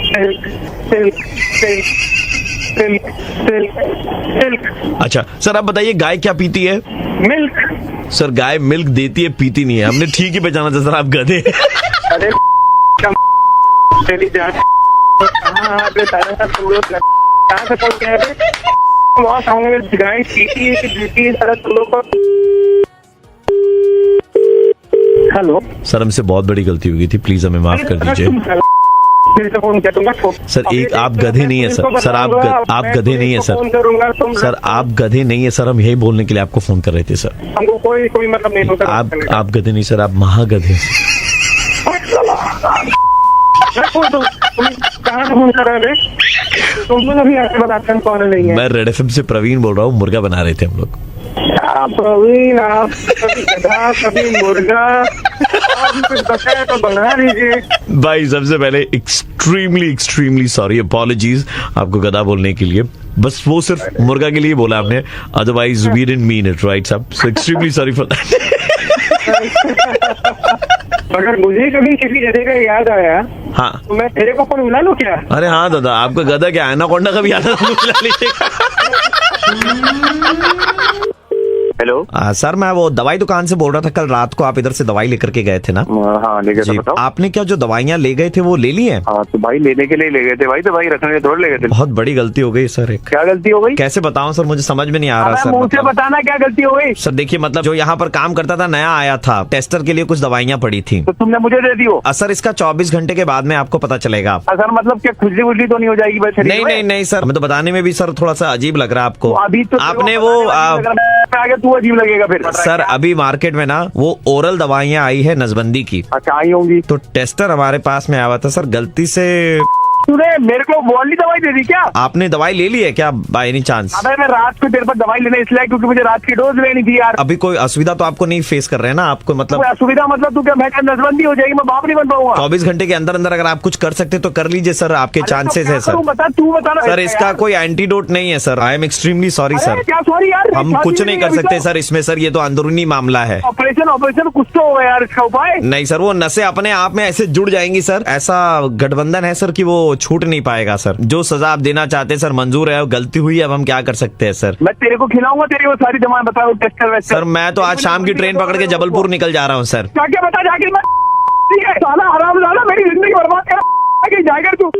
silk silk silk silk silk silk. अच्छा सर, आप बताइए गाय क्या पीती है? मिल्क। सर गाय मिल्क देती है, पीती नहीं है। हमने ठीक ही पहचाना था सर, आप गधे। अरे चली जा। कहाँ से फोन किया? वहाँ सामने गाय पीती है कि पीती है सारा तुम लोग को। हेलो सर, हमसे बहुत बड़ी गलती हो गई थी, प्लीज हमें माफ कर दीजिए। सर एक आप गधे नहीं है सर। सर आप गधे नहीं है सर। सर आप गधे नहीं है सर, हम यही बोलने के लिए आपको फोन कर रहे थे सर। हमको कोई मतलब नहीं होता। आप गधे नहीं सर, आप महागधे। कहाँ से फोन कर रहे थे? तुम लोग अभी आके बताते हैं कौन नहीं है। मैं रेड एफएम से प्रवीण बोल रहा हूँ। मुर्गा बना रहे थे हम लोग। प्रवीण, आप कभी गधा कभी मुर्गा, आप कुछ बताया तो बना लीजिए भाई। सबसे पहले एक्सट्रीमली सॉरी, अपॉलॉजीज आपको गधा बोलने के लिए। बस वो सिर्फ मुर्गा के लिए बोला आपने, otherwise we didn't mean it, right साहब? So extremely sorry for that. अगर मुझे कभी किसी गधे का याद आया, हाँ, तो मैं तेरे को फोन मिला लूं क्या? अरे हाँ दादा, आपका गधा क्या एनाकोंडा का भी याद है, मिला लीजिएगा। हेलो सर, मैं वो दवाई दुकान से बोल रहा था। कल रात को आप इधर से दवाई लेकर के गए थे ना? हाँ ले गए थे। बताओ आपने क्या जो दवाइयाँ ले गए थे वो ले ली हैं? हाँ तो भाई लेने के लिए ले गए थे भाई, दवाई रखने थोड़ी ले गए थे। बहुत बड़ी गलती हो गई सर। एक क्या गलती हो गई? कैसे बताऊं सर, मुझे समझ में नहीं आ रहा सर। मुझे बताना क्या गलती हो गई? सर देखिए, मतलब जो यहाँ पर काम करता था नया आया था, टेस्टर के लिए कुछ दवाइयाँ पड़ी थी, तो तुमने मुझे दे दी हो? सर इसका 24 घंटे के बाद में आपको पता चलेगा। सर मतलब क्या खुजली वुजली तो नहीं हो जाएगी? बस नहीं सर, मैं तो बताने में भी सर थोड़ा सा अजीब लग रहा है आपको। अभी तो आपने वो आगे तू अजीब लगेगा फिर। सर अभी मार्केट में ना वो ओरल दवाइयाँ आई है नसबंदी की। अच्छा आई होंगी। तो टेस्टर हमारे पास में आया था सर, गलती से तूने मेरे को वाली दवाई दे दी क्या? आपने दवाई ले ली है क्या बाय एनी चांस? अबे मैं रात को तेरे पर दवाई लेने इसलिए क्योंकि मुझे रात की डोज लेनी थी यार। अभी कोई असुविधा तो आपको नहीं फेस कर रहे हैं ना? आपको मतलब असुविधा मतलब तू क्या मैं नसबंदी हो जाएगी, मैं बाप नहीं बन पाऊंगा? 24 घंटे के अंदर अंदर अगर आप कुछ कर सकते तो कर लीजिए सर, आपके चांसेस है सर। बता तू बता सर इसका कोई एंटीडोट नहीं है sir. I am extremely sorry sir. क्या सॉरी यार? हम कुछ नहीं कर सकते सर इसमें सर, ये तो अंदरूनी मामला है। ऑपरेशन कुछ तो होगा यार, इसका उपाय? नहीं सर, वो नसें अपने आप में ऐसे जुड़ जाएंगी सर। ऐसा गठबंधन है सर कि वो वो छूट नहीं पाएगा सर। जो सजा आप देना चाहते हैं सर मंजूर है, गलती हुई अब हम क्या कर सकते हैं सर। मैं तेरे को खिलाऊंगा, तेरी वो सारी जमा बता टेस्टर सर मैं तो आज शाम की ट्रेन पकड़ के जबलपुर निकल जा रहा हूँ सर। क्या बता जाके मैं साला हरामजादा मेरी जिंदगी बर्बाद कर जाएगा तू।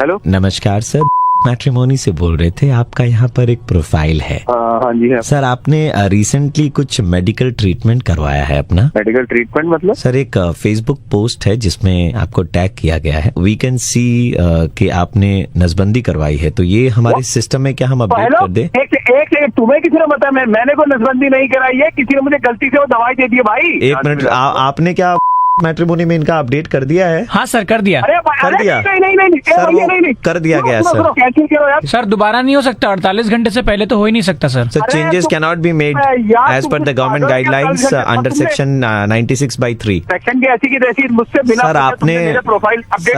हेलो नमस्कार सर, मैट्रिमोनी से बोल रहे थे, आपका यहाँ पर एक प्रोफाइल है। हाँ जी है सर आपने रिसेंटली कुछ मेडिकल ट्रीटमेंट करवाया है अपना। मेडिकल ट्रीटमेंट मतलब? सर एक फेसबुक पोस्ट है जिसमें आपको टैग किया गया है। वी कैन सी कि आपने नसबंदी करवाई है, तो ये हमारे सिस्टम में क्या हम अपडेट कर दें? एक तुम्हें किसी ने बताया? मैंने कोई नसबंदी नहीं कराई है, किसी ने मुझे गलती से वो दवाई दे दी है भाई। एक मिनट, आपने क्या मैट्रिमोनी में इनका अपडेट कर दिया है? हाँ सर कर दिया। कर दिया? नहीं सर वो कर दिया गया है सर। कैंसिल करो यार। सर दोबारा नहीं हो सकता, 48 घंटे से पहले तो हो ही नहीं सकता sir. Sir changes can not be made as per the government guidelines under section 96/3। Section की ऐसी की तैसी मुझसे बिना सर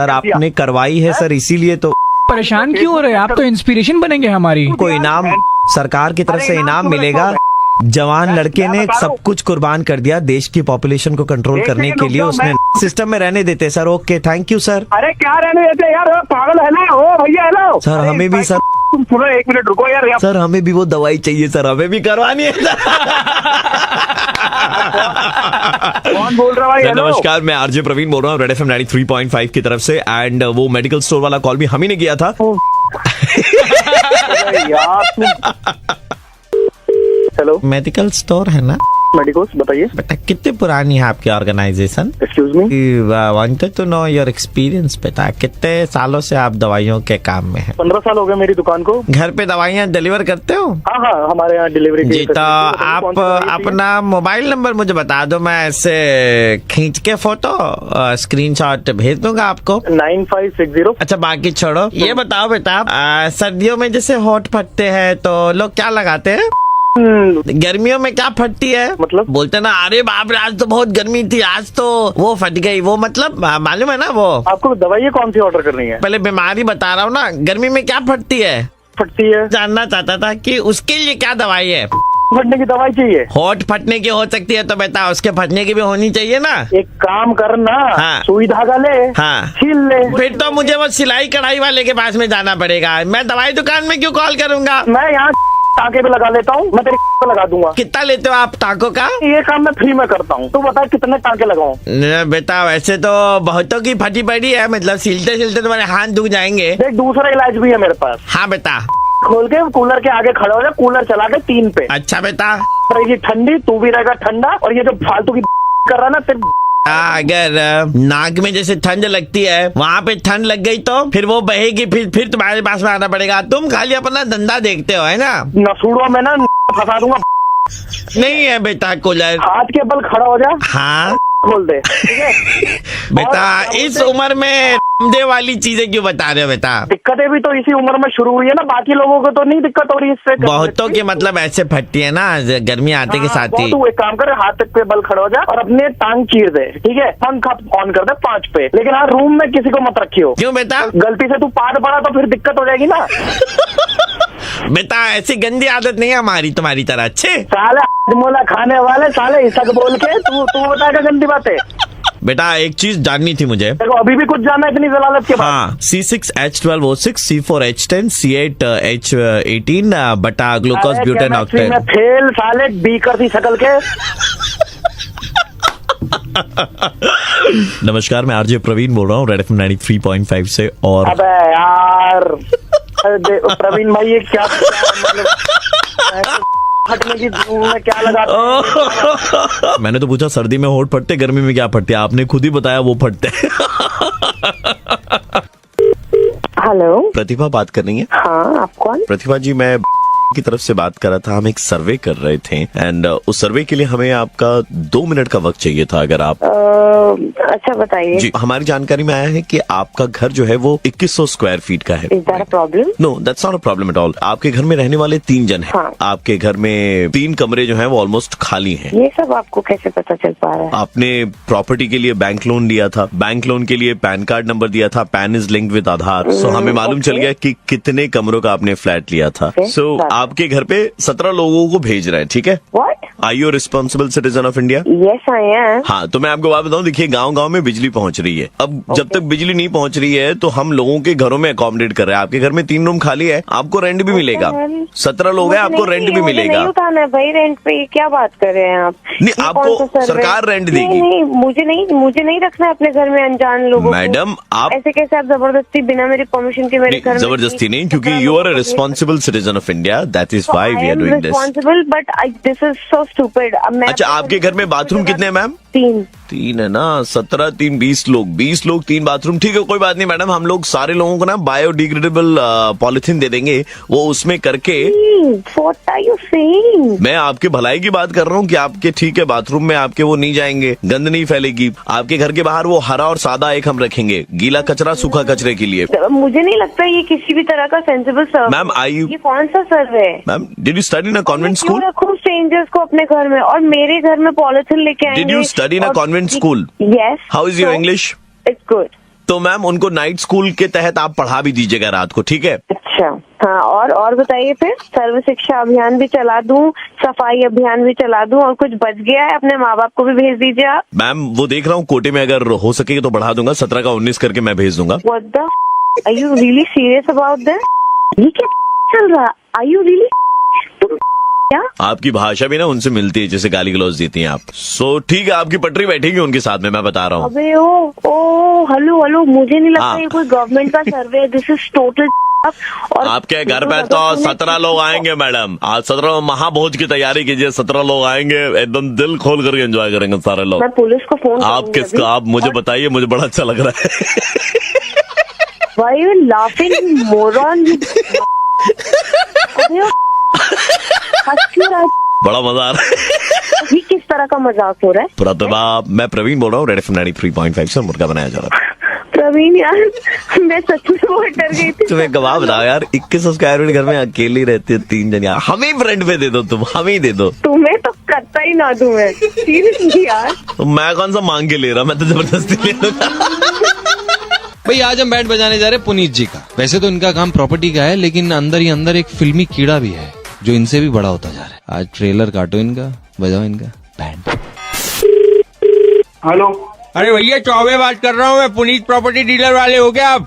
आपने करवाई है सर, इसीलिए तो परेशान क्यों हो रहे हैं आप? तो इंस्पिरेशन बनेंगे हमारी। कोई इनाम सरकार की तरफ से इनाम मिलेगा। जवान लड़के ने सब कुछ कुर्बान कर दिया देश की पॉपुलेशन को कंट्रोल करने के लिए, उसने सिस्टम में रहने देते sir. Okay thank you sir. अरे क्या रहने देते यार, पागल है ना? ओ भैया हेलो सर, हमें भी सर, तुम सुनो एक मिनट रुको यार। सर हमें भी वो दवाई चाहिए सर, हमें भी करवानी है। कौन बोल रहा है? नमस्कार, मैं आरजे प्रवीण बोल रहा हूँ रेड एफएम 93.5 की तरफ से। एंड वो मेडिकल स्टोर वाला कॉल भी हम ही ने किया था। हेलो मेडिकल स्टोर है ना? मेडिकोस बताइए। बेटा कितने पुरानी है आपकी organisation? Excuse me, wanted to know your experience. बेटा कितने सालों से आप दवाइयों के काम में हैं? 15 साल हो गए मेरी दुकान को। घर पे दवाइयाँ डिलीवर करते हो? हाँ हमारे यहाँ डिलीवरी जी। तो आप अपना मोबाइल नंबर मुझे बता दो, मैं ऐसे खींच के फोटो स्क्रीनशॉट भेज दूंगा आपको। 9560। अच्छा बाकी छोड़ो, ये बताओ बेटा सर्दियों में जैसे होठ फटते हैं तो लोग क्या लगाते हैं? गर्मियों में क्या फटती है? मतलब बोलते ना अरे बाप रे आज तो बहुत गर्मी थी, आज तो वो फट गई, वो मतलब मालूम है ना वो? आपको दवाई कौन सी ऑर्डर करनी है? पहले बीमारी बता रहा हूँ ना, गर्मी में क्या फटती है? फटती है, जानना चाहता था कि उसके लिए क्या दवाई है। फटने की दवाई चाहिए? होठ फटने की हो सकती है तो बेटा उसके फटने की भी होनी चाहिए ना। एक काम करना, हाँ। सुई धागा ले, हाँ छील ले। फिर तो मुझे वो सिलाई कढ़ाई वाले के पास में जाना पड़ेगा, मैं दवाई दुकान में क्यों कॉल करूँगा? मैं यहाँ टाँके पे लगा लेता हूँ, मैं तेरे पे लगा दूंगा। कितना लेते हो आप टाँकों का? ये काम मैं फ्री में करता हूँ। तो बता कितने टाँके लगाऊं? बेटा वैसे तो बहुतों की फटी पड़ी है, मतलब सिलते सिलते तुम्हारे हाथ दुख जाएंगे। देख दूसरा इलाज भी है मेरे पास। हाँ बेटा। खोल के कूलर के आगे खड़ा हो जा, कूलर चला के 3 पे। अच्छा बेटा। रहेगी ठंडी, तू भी रहेगा ठंडा, और ये जो फालतू की कर रहा ना तेरे अगर नाक में जैसे ठंड लगती है वहाँ पे ठंड लग गई तो फिर वो बहेगी, फिर तुम्हारे पास में आना पड़ेगा। तुम खाली अपना धंधा देखते हो है ना? नसूड़ों में ना फंसा दूंगा। नहीं है बेटा कूलर। हाथ के बल खड़ा हो जा। हाँ खोल दे, ठीक है? बेटा इस उम्र में दे वाली चीजें क्यों बता रहे हो बेटा? दिक्कतें भी तो इसी उम्र में शुरू हुई है ना, बाकी लोगों को तो नहीं दिक्कत हो रही इससे। बहुतों की मतलब ऐसे फटती है ना गर्मी आते के साथ ही। तू एक काम कर, हाथ पे बल खड़ा हो जा और अपने टांग चीर दे, ठीक है? पंखा ऑन कर दे 5 पे, लेकिन हाँ रूम में किसी को मत रखियो। क्यों बेटा? गलती से तू पाद पड़ा तो फिर दिक्कत हो जाएगी ना। बेटा ऐसी गंदी आदत नहीं है हमारी तुम्हारी तरह। अच्छे साले मोला खाने वाले साले इसक बोल के तू बताएगा गंदी बातें। बेटा एक चीज जाननी थी मुझे। देखो अभी भी कुछ जानना है इतनी जलालत के बाद? हाँ C6H12O6 C4H10 C8H18 बटा ग्लूकोज ब्यूटेन ऑक्टेन। फेल साले बीकर थी शकल के। नमस्कार, मैं आरजे प्रवीण बोल रहा हूँ रेड एफएम 93.5 से। और अबे यार प्रवीण भाई ये क्या मतलब फटने की में क्या लगा? मैंने तो पूछा सर्दी में होठ फटते, गर्मी में क्या फटते? आपने खुद ही बताया वो फटते। हेलो, प्रतिभा बात कर रही है? हाँ आप कौन? प्रतिभा जी मैं की तरफ से बात कर रहा था। हम एक सर्वे कर रहे थे एंड उस सर्वे के लिए हमें आपका 2 मिनट का वक्त चाहिए था, अगर आप अच्छा बताइए। जी हमारी जानकारी में आया है कि आपका घर जो है वो 2100 स्क्वायर फीट का है। Is that a problem? No that's not a problem at all. आपके घर में रहने वाले 3 जन हैं। हाँ। आपके घर में 3 कमरे जो हैं वो ऑलमोस्ट खाली हैं। ये सब आपको कैसे पता चल पा रहा है? आपने प्रॉपर्टी के लिए बैंक लोन लिया था, बैंक लोन के लिए पैन कार्ड नंबर दिया था, पैन इज लिंक्ड विद आधार। सो हमें मालूम चल गया कि कितने कमरों का आपने फ्लैट लिया था। सो आपके घर पे 17 लोगों को भेज रहे हैं, ठीक है? What? Are you responsible citizen of India? Yes I am. हाँ, तो मैं आपको बात बताऊं, देखिए गांव-गांव में बिजली पहुंच रही है। अब जब तक बिजली नहीं पहुंच रही है तो हम लोगों के घरों में अकोमोडेट कर रहे हैं। आपके घर में 3 रूम खाली है, आपको रेंट भी मिलेगा। 17 लोग हैं, आपको रेंट भी मिलेगा। नहीं उठाना है भाई रेंट पे, ये क्या बात कर रहे हैं आप? नहीं, आपको सरकार रेंट देगी। नहीं, मुझे नहीं रखना है अपने घर में अनजान लोगों को। मैडम, आप ऐसे कैसे आप जबरदस्ती बिना मेरी परमिशन के मेरे घर में? जबरदस्ती नहीं, क्योंकि you are a responsible citizen of India, that is why we are doing this. Responsible but this is so stupid. अच्छा, आपके घर में बाथरूम कितने हैं मैम? 3 है ना। 17 3 20 लोग 3 बाथरूम, ठीक है, कोई बात नहीं मैडम। हम लोग सारे लोगों को ना बायोडिग्रेडेबल पॉलिथीन दे देंगे, वो उसमें करके। What are you saying? मैं आपके भलाई की बात कर रहा हूँ कि आपके, ठीक है, बाथरूम में आपके वो नहीं जाएंगे, गंद नहीं फैलेगी। आपके घर के बाहर वो हरा और सादा एक हम रखेंगे, गीला कचरा सूखा कचरे के लिए। मुझे नहीं लगता ये किसी भी तरह का सेंसिबल सर्व। मैम, ये कौन सा सर्व है? Ma'am, did you study in a convent school? रखूं स्ट्रेंजर्स को अपने घर में, और मेरे घर में पॉलिथीन लेके आएंगे। Did you study in a convent school? Yes. How is your English? It's good. तो मैम, उनको नाइट स्कूल के तहत आप पढ़ा भी दीजिएगा रात को, ठीक है? अच्छा, हाँ, और बताइए फिर। सर्व शिक्षा अभियान भी चला दूं, सफाई अभियान भी चला दूं, और कुछ बच गया है अपने माँ बाप को भी भेज दीजिए आप। मैम, वो देख रहा हूँ कोटे में अगर हो सके तो बढ़ा दूंगा, 17 का 19 करके मैं भेज दूंगा। What the? Are you really serious about this? ये क्या चल रहा? Are you really? तुम क्या? आपकी भाषा भी ना उनसे मिलती है जैसे गाली गलौज देती हैं आप। सो ठीक है, आपकी पटरी बैठेगी उनके साथ में, मैं बता रहा हूँ। अबे ओ हेलो, मुझे नहीं लगता ये कोई गवर्नमेंट का सर्वे है। This is total. और आपके घर पे तो 17 लोग आएंगे मैडम। आज 17 महाभोज की तैयारी कीजिए, 17 लोग आएंगे, एकदम दिल खोल करके एंजॉय करेंगे सारे लोग। मैं पुलिस को फोन आप किसका? आप मुझे बताइए, मुझे बड़ा अच्छा लग रहा है। Why are you laughing, moron? बड़ा मजा आ रहा है। ये किस तरह का मजाक हो रहा है? प्रतिभा, मैं प्रवीण बोल रहा हूँ, रेड एफएम 93.5 से मुर्गा बनाया जा रहा है। प्रवीण यार, मैं सच में बहुत डर गई थी। तुम्हें गवाह बताओ यार, 21 सब्सक्राइबर घर में अकेली रहती है 3 जन यार। हमें फ्रेंड पे दे दो, तुम हमें ही दे दो। तुम्हें तो करता ही ना दूं मैं, सीरियसली यार। तो मैं कौन सा मांग के ले रहा, मैं तो जबरदस्ती ले लूंगा। भाई, आज हम बैंड बजाने जा रहे हैं पुनीत जी का। वैसे तो इनका काम प्रॉपर्टी का है, लेकिन अंदर ही अंदर एक फिल्मी कीड़ा भी है जो इनसे भी बड़ा होता जा रहा है। आज ट्रेलर काटो इनका, बजाओ इनका बैंड। हेलो। अरे भैया, चौबे बात कर रहा हूँ मैं, पुनीत प्रॉपर्टी डीलर वाले हो क्या आप?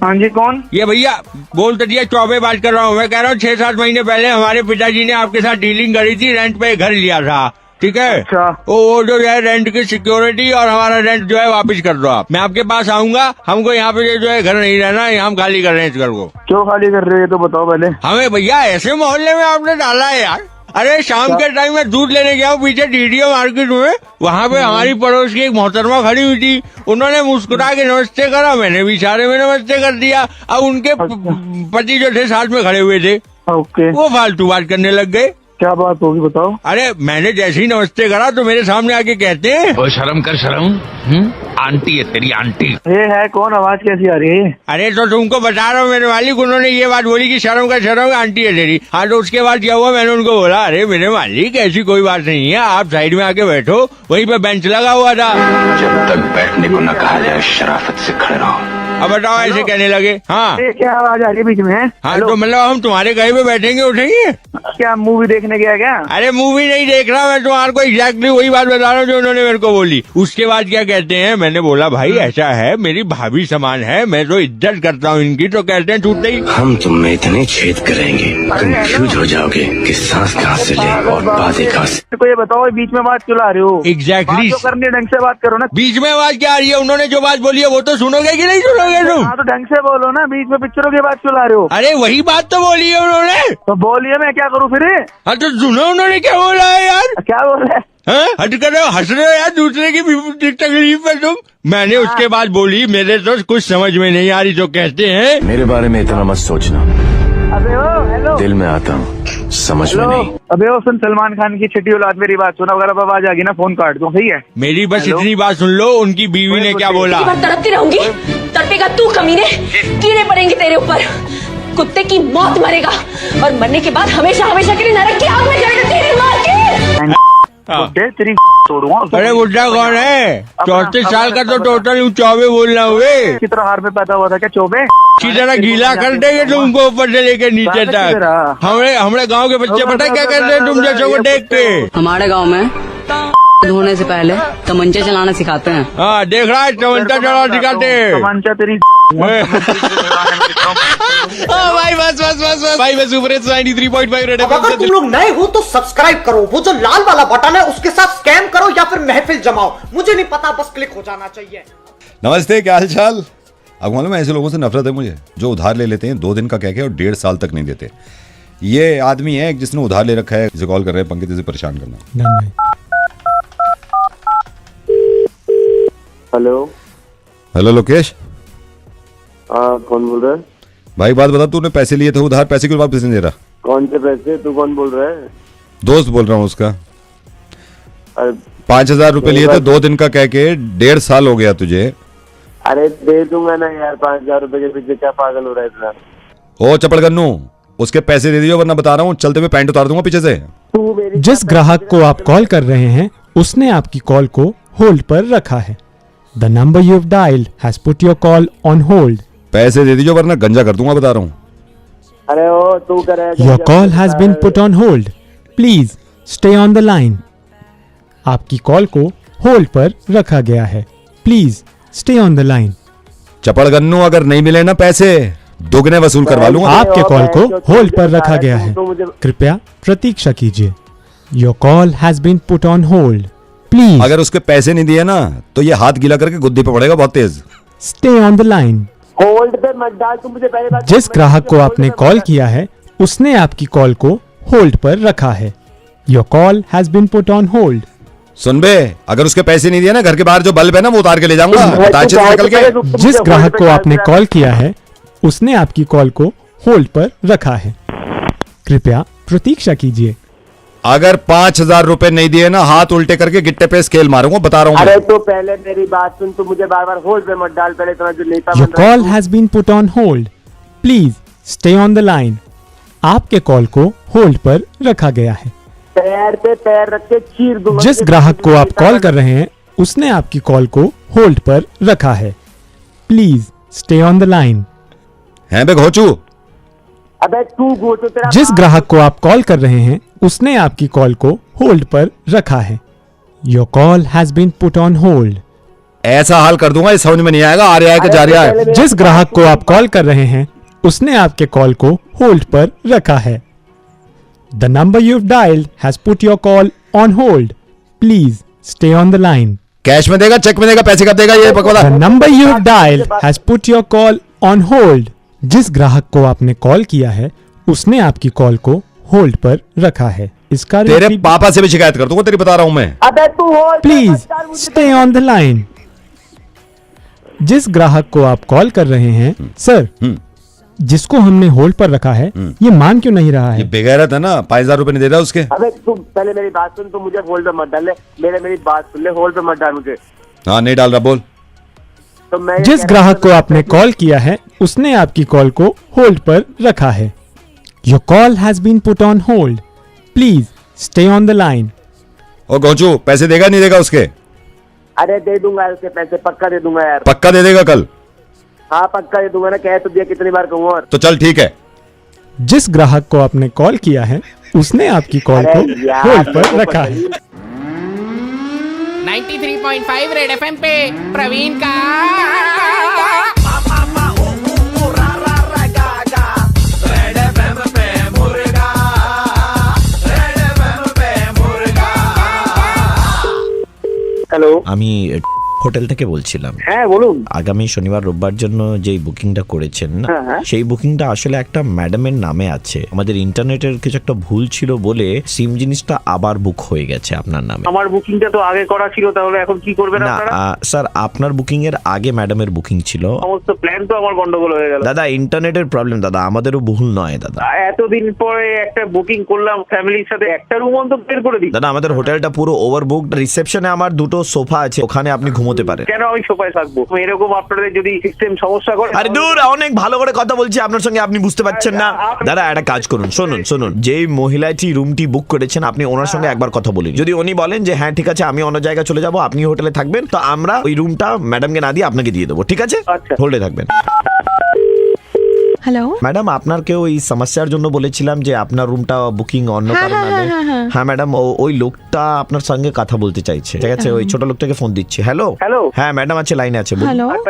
हाँ जी, कौन? ये भैया बोल तो दिया, चौबे बात कर रहा हूँ। मैं कह रहा हूँ 6-7 महीने पहले हमारे पिताजी ने आपके साथ डीलिंग करी थी, रेंट पे घर लिया था, ठीक है? अच्छा। वो जो है रेंट की सिक्योरिटी और हमारा रेंट जो है वापस कर दो आप। मैं आपके पास आऊंगा, हमको यहाँ पे जो है घर नहीं रहना है, हम खाली कर रहे हैं इस घर को। क्यों खाली कर रहे हो तो बताओ पहले। हमें भैया ऐसे मोहल्ले में आपने डाला है यार। अरे शाम के टाइम में दूध लेने गया हूँ पीछे डीडीओ मार्केट में, वहाँ पे हमारी पड़ोस की एक मोहतरमा खड़ी हुई थी। उन्होंने मुस्कुरा के नमस्ते करा, मैंने भी इशारे में नमस्ते कर दिया। अब उनके पति जो थे साथ में खड़े हुए थे, ओके, वो फालतू बात करने लग गए। क्या बात होगी बताओ। अरे मैंने जैसे ही नमस्ते करा तो मेरे सामने आके कहते हैं, ओ शर्म कर शर्म, आंटी है तेरी आंटी। ये है कौन? आवाज कैसी आ रही है? अरे तो तुमको बता रहा हूँ मेरे मालिक, उन्होंने ये बात बोली कि शर्म कर शर्म, आंटी है तेरी। हाँ, तो उसके बाद क्या हुआ, मैंने उनको बोला, अरे मेरे मालिक ऐसी कोई बात नहीं है, आप साइड में आके बैठो, वहीं पे बेंच लगा हुआ था। जब तक बैठने को न कहा जाए शराफत से खड़े रहो। अब बताओ, ऐसे कहने लगे। हाँ, क्या आवाज आ रही है बीच में? हाँ, तो मतलब हम तुम्हारे कहीं पे बैठेंगे उठेंगे? क्या मूवी देखने गया क्या? अरे मूवी नहीं देख रहा, मैं तुम्हारे को एग्जैक्टली वही बात बता रहा हूँ जो उन्होंने मेरे को बोली। उसके बाद क्या कहते हैं, मैंने बोला भाई ऐसा है, मेरी भाभी समान है, मैं तो इज्जत करता हूँ इनकी। तो कहते हैं छूटते ही, हम तुम में इतने छेद करेंगे कंफ्यूज हो जाओगे कि सांस कहाँ से ले और बातें कहाँ से। तो ये बताओ, बीच में बात क्यों ला रहे हो? एग्जैक्टली करनी ढंग से बात करो ना। बीच में आवाज क्या आ रही है? उन्होंने जो बात बोली है वो तो सुनोगे कि नहीं सुनोगे तुम? हाँ, तो ढंग से बोलो ना, बीच में पिक्चरों की बात क्यों ला रहे हो? अरे वही बात तो बोली है उन्होंने। तो बोलिए, मैं क्या करूँ फिर? हाँ, तो सुनो उन्होंने क्या बोला है यार। क्या बोला है? हट कर हंस रहे हो यार, दूसरे की तकलीफ है तुम। मैंने उसके बाद बोली, मेरे तो कुछ समझ में नहीं आ रही। जो कहते हैं, मेरे बारे में इतना मत सोचना, अबे ओ हेलो, दिल में आता हूँ, समझ में नहीं। अबे ओ सुन, सलमान खान की छठी औलाद, मेरी बात सुना, अगर अब आवाज आ गई ना फोन काट दो, सही है? मेरी बस इतनी बात सुन लो, उनकी बीवी ने क्या बोला। तड़पती रहूंगी, तड़पेगा तू कमीने, कीड़े पड़ेंगे तेरे ऊपर, कुत्ते की मौत मरेगा, और मरने के बाद हमेशा हमेशा के लिए नरक की आग में जलेगा तेरी माँ की। तेरी तोड़ूंगा। अरे बुढ़ा कौन है? 34 साल का तो टोटल चौबे बोल रहा हूँ। कितना हार में पैदा हुआ था क्या चौबे? की तरह गीला कर देंगे तुमको ऊपर से लेके नीचे तक। हमारे गांव के बच्चे पता है क्या कहते हैं तुम जैसों को देख के? हमारे गांव में धोने से पहले तमंचा चलाना सिखाते हैं। हाँ देख रहा है, तमंचा चलाना सिखाते हैं। तमंचा तेरी भाई बस भाई मैं सुपर 93.5 रेड अब अगर तुम लोग नए हो तो सब्सक्राइब करो, वो जो लाल वाला बटन है उसके साथ स्कैम करो या फिर महफिल जमाओ, मुझे नहीं पता, बस क्लिक हो जाना चाहिए। नमस्ते, क्या हाल चाल। अब मालूम है ऐसे लोगों से नफरत है मुझे जो उधार ले लेते हैं 2 दिन का कह के और 1.5 साल तक नहीं देते। ये आदमी है जिसने उधार ले रखा है, इसे कॉल कर रहे हैं, पंकज इसे परेशान करना। Hello hello Lokesh. कौन बोल रहा है? भाई बात बता, तूने पैसे लिए थे उधार, पैसे क्यों वापस नहीं दे रहा? कौन से पैसे? तू कौन बोल रहा है? दोस्त बोल रहा हूँ उसका। 5,000 रुपए लिए थे 2 दिन का कह के, 1.5 साल हो गया तुझे। अरे दे दूंगा ना यार, 5,000 रुपए के पीछे क्या पागल हो रहा है इतना? ओ चपड़गन्नू, उसके पैसे दे दियो वरना बता रहा हूँ चलते हुए पैंट उतार दूंगा पीछे से। जिस ग्राहक को आप कॉल कर रहे हैं उसने आपकी कॉल को होल्ड पर रखा है। The number you have dialled has put your call on hold. पैसे दे दीजिए वरना गंजा कर दूंगा, बता रहा हूँ। अरे ओ तू करे। Your call has been put on hold, please stay on the line. आपकी कॉल को होल्ड पर रखा गया है, please stay on the line. चपड़गन्नू, अगर नहीं मिले ना पैसे दोगुने वसूल करवा लूंगा। आपके कॉल को होल्ड पर रखा गया है, कृपया प्रतीक्षा कीजिए। Your call has been put on hold, please. अगर उसके पैसे नहीं दिए ना तो ये हाथ गीला करके गुद्दी पे पड़ेगा बहुत तेज। Stay on the line. Hold पे मत डाल, तुम मुझे पहले बात। जिस ग्राहक को आपने कॉल किया है उसने आपकी कॉल को होल्ड पर रखा है। Your call has been put on hold. सुन बे, अगर उसके पैसे नहीं दिए ना घर के बाहर जो बल्ब है ना वो उतार के ले जाऊंगा ताचे से निकल के। जिस ग्राहक को आपने कॉल किया है उसने आपकी कॉल को होल्ड पर रखा है, कृपया प्रतीक्षा कीजिए। अगर 5,000 रुपए नहीं दिए ना हाथ उल्टे करके गिट्टे पे स्केल मारूंगा, बता रहा हूँ। अरे तो पहले मेरी बात सुन, तू मुझे बार बार होल्ड पे मत डाल। पहले इतना जो नेता your call has been put on hold, please stay on the line. आपके कॉल को होल्ड पर रखा गया है। पैर पे पैर रख के चीर दूंगा। जिस ग्राहक को आप कॉल कर रहे हैं उसने आपकी कॉल को होल्ड पर रखा है, please stay on the line. हैं बे घोचू। अबे तू घोचू, तेरा जिस ग्राहक को आप कॉल कर रहे हैं उसने आपकी कॉल को होल्ड पर रखा है। Your call has been put on hold. ऐसा हाल कर दूंगा ये समझ में नहीं आएगा, आ रहा है कि जा रहा है। जिस ग्राहक को आप कॉल कर रहे हैं उसने आपके कॉल को होल्ड पर रखा है। The number you have dialled has put your call on hold, please stay on the line. Cash में देगा, चेक में देगा, पैसे कब देगा ये बकवास? The number you have dialled has put your call on hold. जिस ग्राहक को आपने कॉल किया है उसने आपकी कॉल को होल्ड पर रखा है। इसका तेरे पापा से भी शिकायत कर दूंगा तेरी, बता रहा हूं मैं। अबे तू hold please stay on the line. जिस ग्राहक को आप कॉल कर रहे हैं सर, जिसको हमने होल्ड पर रखा है ये मान क्यों नहीं रहा है? ये बेगैरत है ना, 5,000 रुपए नहीं दे रहा उसके। अबे तू पहले मेरी बात सुन, तू मुझे होल्ड पे मत डाल। मेरी बात सुन ले, होल्ड पे मत डाल मुझे। हाँ नहीं डाल रहा, बोल। तो मैं जिस ग्राहक को आपने कॉल किया है उसने आपकी कॉल को होल्ड पर रखा है। Your call has been put on hold, please stay on the line. ओ गोचू, पैसे देगा नहीं देगा उसके? अरे दे दूंगा उसके पैसे, पक्का दे दूंगा यार। पक्का दे देगा कल? हाँ पक्का दे दूंगा ना, कह तो दिया, कितनी बार कहूँ और। तो चल ठीक है। जिस ग्राहक को आपने कॉल किया है उसने आपकी कॉल को होल्ड पर रखा है। 93.5 रेड एफएम पे प्रवीण का হ্যালো, আমি হোটেল থেকে বলছিলাম। হ্যাঁ বলুন। আগামী শনিবার রোববার জন্য যেই বুকিংটা করেছেন না, সেই বুকিংটা আসলে একটা ম্যাডামের নামে আছে। আমাদের ইন্টারনেটের কিছু একটা ভুল ছিল বলে সিম জিনিসটা আবার বুক হয়ে গেছে আপনার নামে। আমার বুকিংটা তো আগে করা ছিল, তাহলে এখন কি করবেন আপনারা? না স্যার, আপনার বুকিং এর আগে ম্যাডামের বুকিং ছিল। সমস্ত প্ল্যান তো আমার গন্ডগোল হয়ে গেল। দাদা ইন্টারনেটের প্রবলেম দাদা, আমাদেরও ভুল নয় দাদা। এতদিন পরে একটা বুকিং করলাম ফ্যামিলির সাথে, একটা রুম অন্তত বের করে দিই। দাদা আমাদের হোটেলটা পুরো ওভারবুকড। রিসেপশনে আমার 2টো সোফা আছে, ওখানে আপনি ঘুমাতে ঘুমোতে পারেন। কেন আমি সোফায় থাকবো? এরকম আপনাদের যদি সিস্টেম সমস্যা করে। আরে দূর, অনেক ভালো করে কথা বলছি আপনার সঙ্গে, আপনি বুঝতে পারছেন না। দাদা একটা কাজ করুন, শুনুন, যেই মহিলাটি রুমটি বুক করেছেন আপনি ওনার সঙ্গে একবার কথা বলুন। যদি উনি বলেন যে হ্যাঁ ঠিক আছে আমি অন্য জায়গায় চলে যাবো, আপনি হোটেলে থাকবেন, তো আমরা ওই রুমটা ম্যাডামকে না দিয়ে আপনাকে দিয়ে দেবো, ঠিক আছে? হোল্ডে থাকবেন। হ্যালো ম্যাডাম, আপনার কেউ এই সমস্যার জন্য বলেছিলাম যে আপনার রুমটা বুকিং অন্য কারো নামে। হ্যাঁ ম্যাডাম, ওই লোকটা আপনার সঙ্গে কথা বলতে চাইছে, ঠিক আছে? ওই ছোট লোকটাকে ফোন দিচ্ছি। হ্যালো। হ্যাঁ ম্যাডাম আছে, লাইনে আছে।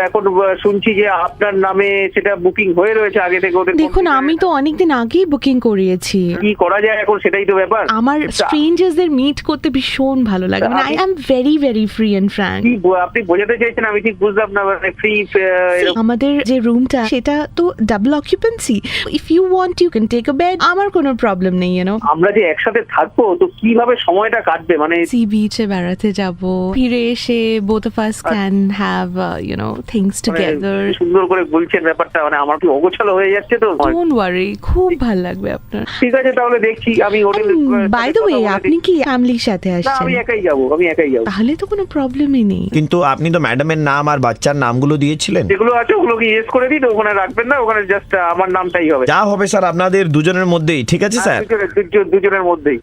এখন শুনছি যে আপনার নামে সেটা বুকিং হয়ে রয়েছে আগে থেকে। ওদের দেখুন, আমি তো অনেকদিন আগেই বুকিং করিয়েছি। কি করা যায় এখন সেটাই তো ব্যাপার। আমার স্ট্রেঞ্জার্সদের মিট করতে ভীষণ ভালো লাগে, মানে I am very very free and frank. আপনি বোঝাতে চাইছেন আমি ঠিক বুঝলাম না, মানে ফ্রি। আমাদের যে রুমটা সেটা তো double occupancy, if you want you can take a bed, আমার কোনো প্রবলেম নেই, ইউ নো। আমরা যে একসাথে থাকবো তো কিভাবে সময়টা কাটবে? মানে সি বিচে বেড়াতে যাব, ফিরে এসে both of us can have you know things together. সুন্দর করে বলছেন ব্যাপারটা, মানে আমার কি অগোছালো হয়ে যাচ্ছে তো। ডোন্ট ওয়ারি, খুব ভালো লাগবে আপনার। ঠিক আছে তাহলে দেখছি আমি হোটেল। বাই দ্য ওয়ে, আপনি কি ফ্যামিলির সাথে আসছেন? আমি একাই যাব। তাহলে তো কোনো প্রবলেমই নেই। কিন্তু আপনি তো ম্যাডামের নাম আর বাচ্চার নামগুলো দিয়েছিলেন। যেগুলো আছে ওগুলো কি ইয়েস করে দিই তো, ওখানে রাখবেন না, ওখানে জাস্ট আমার নামটাই হবে। যা হবে স্যার আপনাদের দুজনের মধ্যেই, ঠিক আছে স্যার? দুজনের মধ্যেই।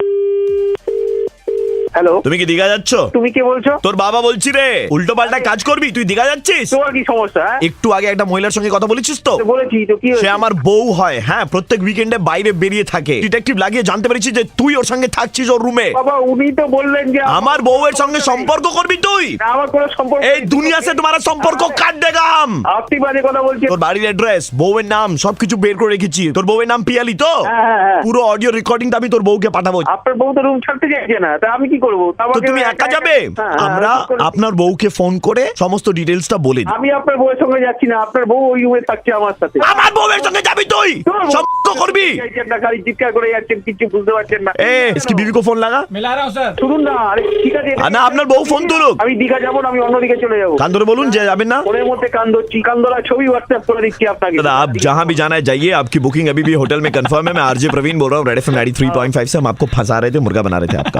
হ্যালো, তুমি কি দীঘা যাচ্ছ? তুমি কে বলছো? তোর বাবা বলছি রে, উল্টো পাল্টা কাজ করবি, তুই দীঘা যাচ্ছিস? তোর কি সমস্যা? একটু আগে একটা মহিলার সঙ্গে কথা বলেছিস তো? বলেছি তো। কি সে আমার বউ হয়, হ্যাঁ, প্রত্যেক উইকেন্ডে বাইরে বেরিয়ে থাকে। ডিটেকটিভ লাগিয়ে জানতে পেরেছি যে তুই ওর সঙ্গে থাকছিস ওর রুমে। বাবা উনি তো বললেন যে আমার বউয়ের সঙ্গে সম্পর্ক করবি তুই? আমার কোনো সম্পর্ক। এই দুনিয়া সে তোমার সম্পর্ক কাট দেগা হাম। আপনি বাজে কথা বলছেন। তোর বাড়ির অ্যাড্রেস, বউয়ের নাম সবকিছু বের করে রেখেছি। তোর বউয়ের নাম পিয়ালি তো? পুরো অডিও রেকর্ডিংটা আমি তোর বউকে পাঠাবো। আপনার বউ তো রুম ছাড়তে চাইছে না, তা আমি কি করবো? তো তুমি একা যাবে? আমরা আপনার বউকে ফোন করে সমস্ত ডিটেইলসটা বলে দিই। আমি আপনার বউয়ের সঙ্গে যাচ্ছি না, আপনার বউ ওই রুমে থাকছে আমার সাথে। আমার বউয়ের সঙ্গে যাবি তুই? সম্পর্ক করবি? খালি চিৎকার করে যাচ্ছেন, কিছু বুঝতে পারছেন না। इसकी बीवी को फोन लगा। मिला रहा हूं सर। শুনুন না, আরে ঠিক আছে না, আপনার বউ ফোন তুলুক। আমি দীঘা যাবো না, আমি অন্যদিকে চলে যাবো। কান ধরে বলুন যে যাবেন না। ওর মধ্যে কান ধরছি, কান ধরা ছবি হোয়াটসঅ্যাপ করে দিচ্ছি আপনাকে। दादा आप जहां भी जाना है जाइए, आपकी बुकिंग अभी भी होटल में कंफर्म है। मैं आरजे प्रवीण बोल रहा हूँ, रेड एफएम 93.5 से। हम आपको फंसा रहे थे, मुर्गा बना रहे थे आपका।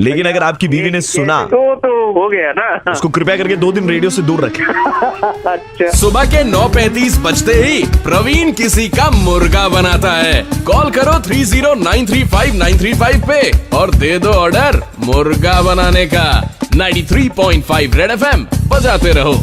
लेकिन अगर आपकी बीवी ने सुना तो हो गया ना। उसको कृपया करके 2 दिन रेडियो से दूर रखें। अच्छा। सुबह के 9:35 बजते ही प्रवीण किसी का मुर्गा बनाता है। कॉल करो 30935935 पे और दे दो ऑर्डर मुर्गा बनाने का। 93.5 रेड एफएम बजाते रहो।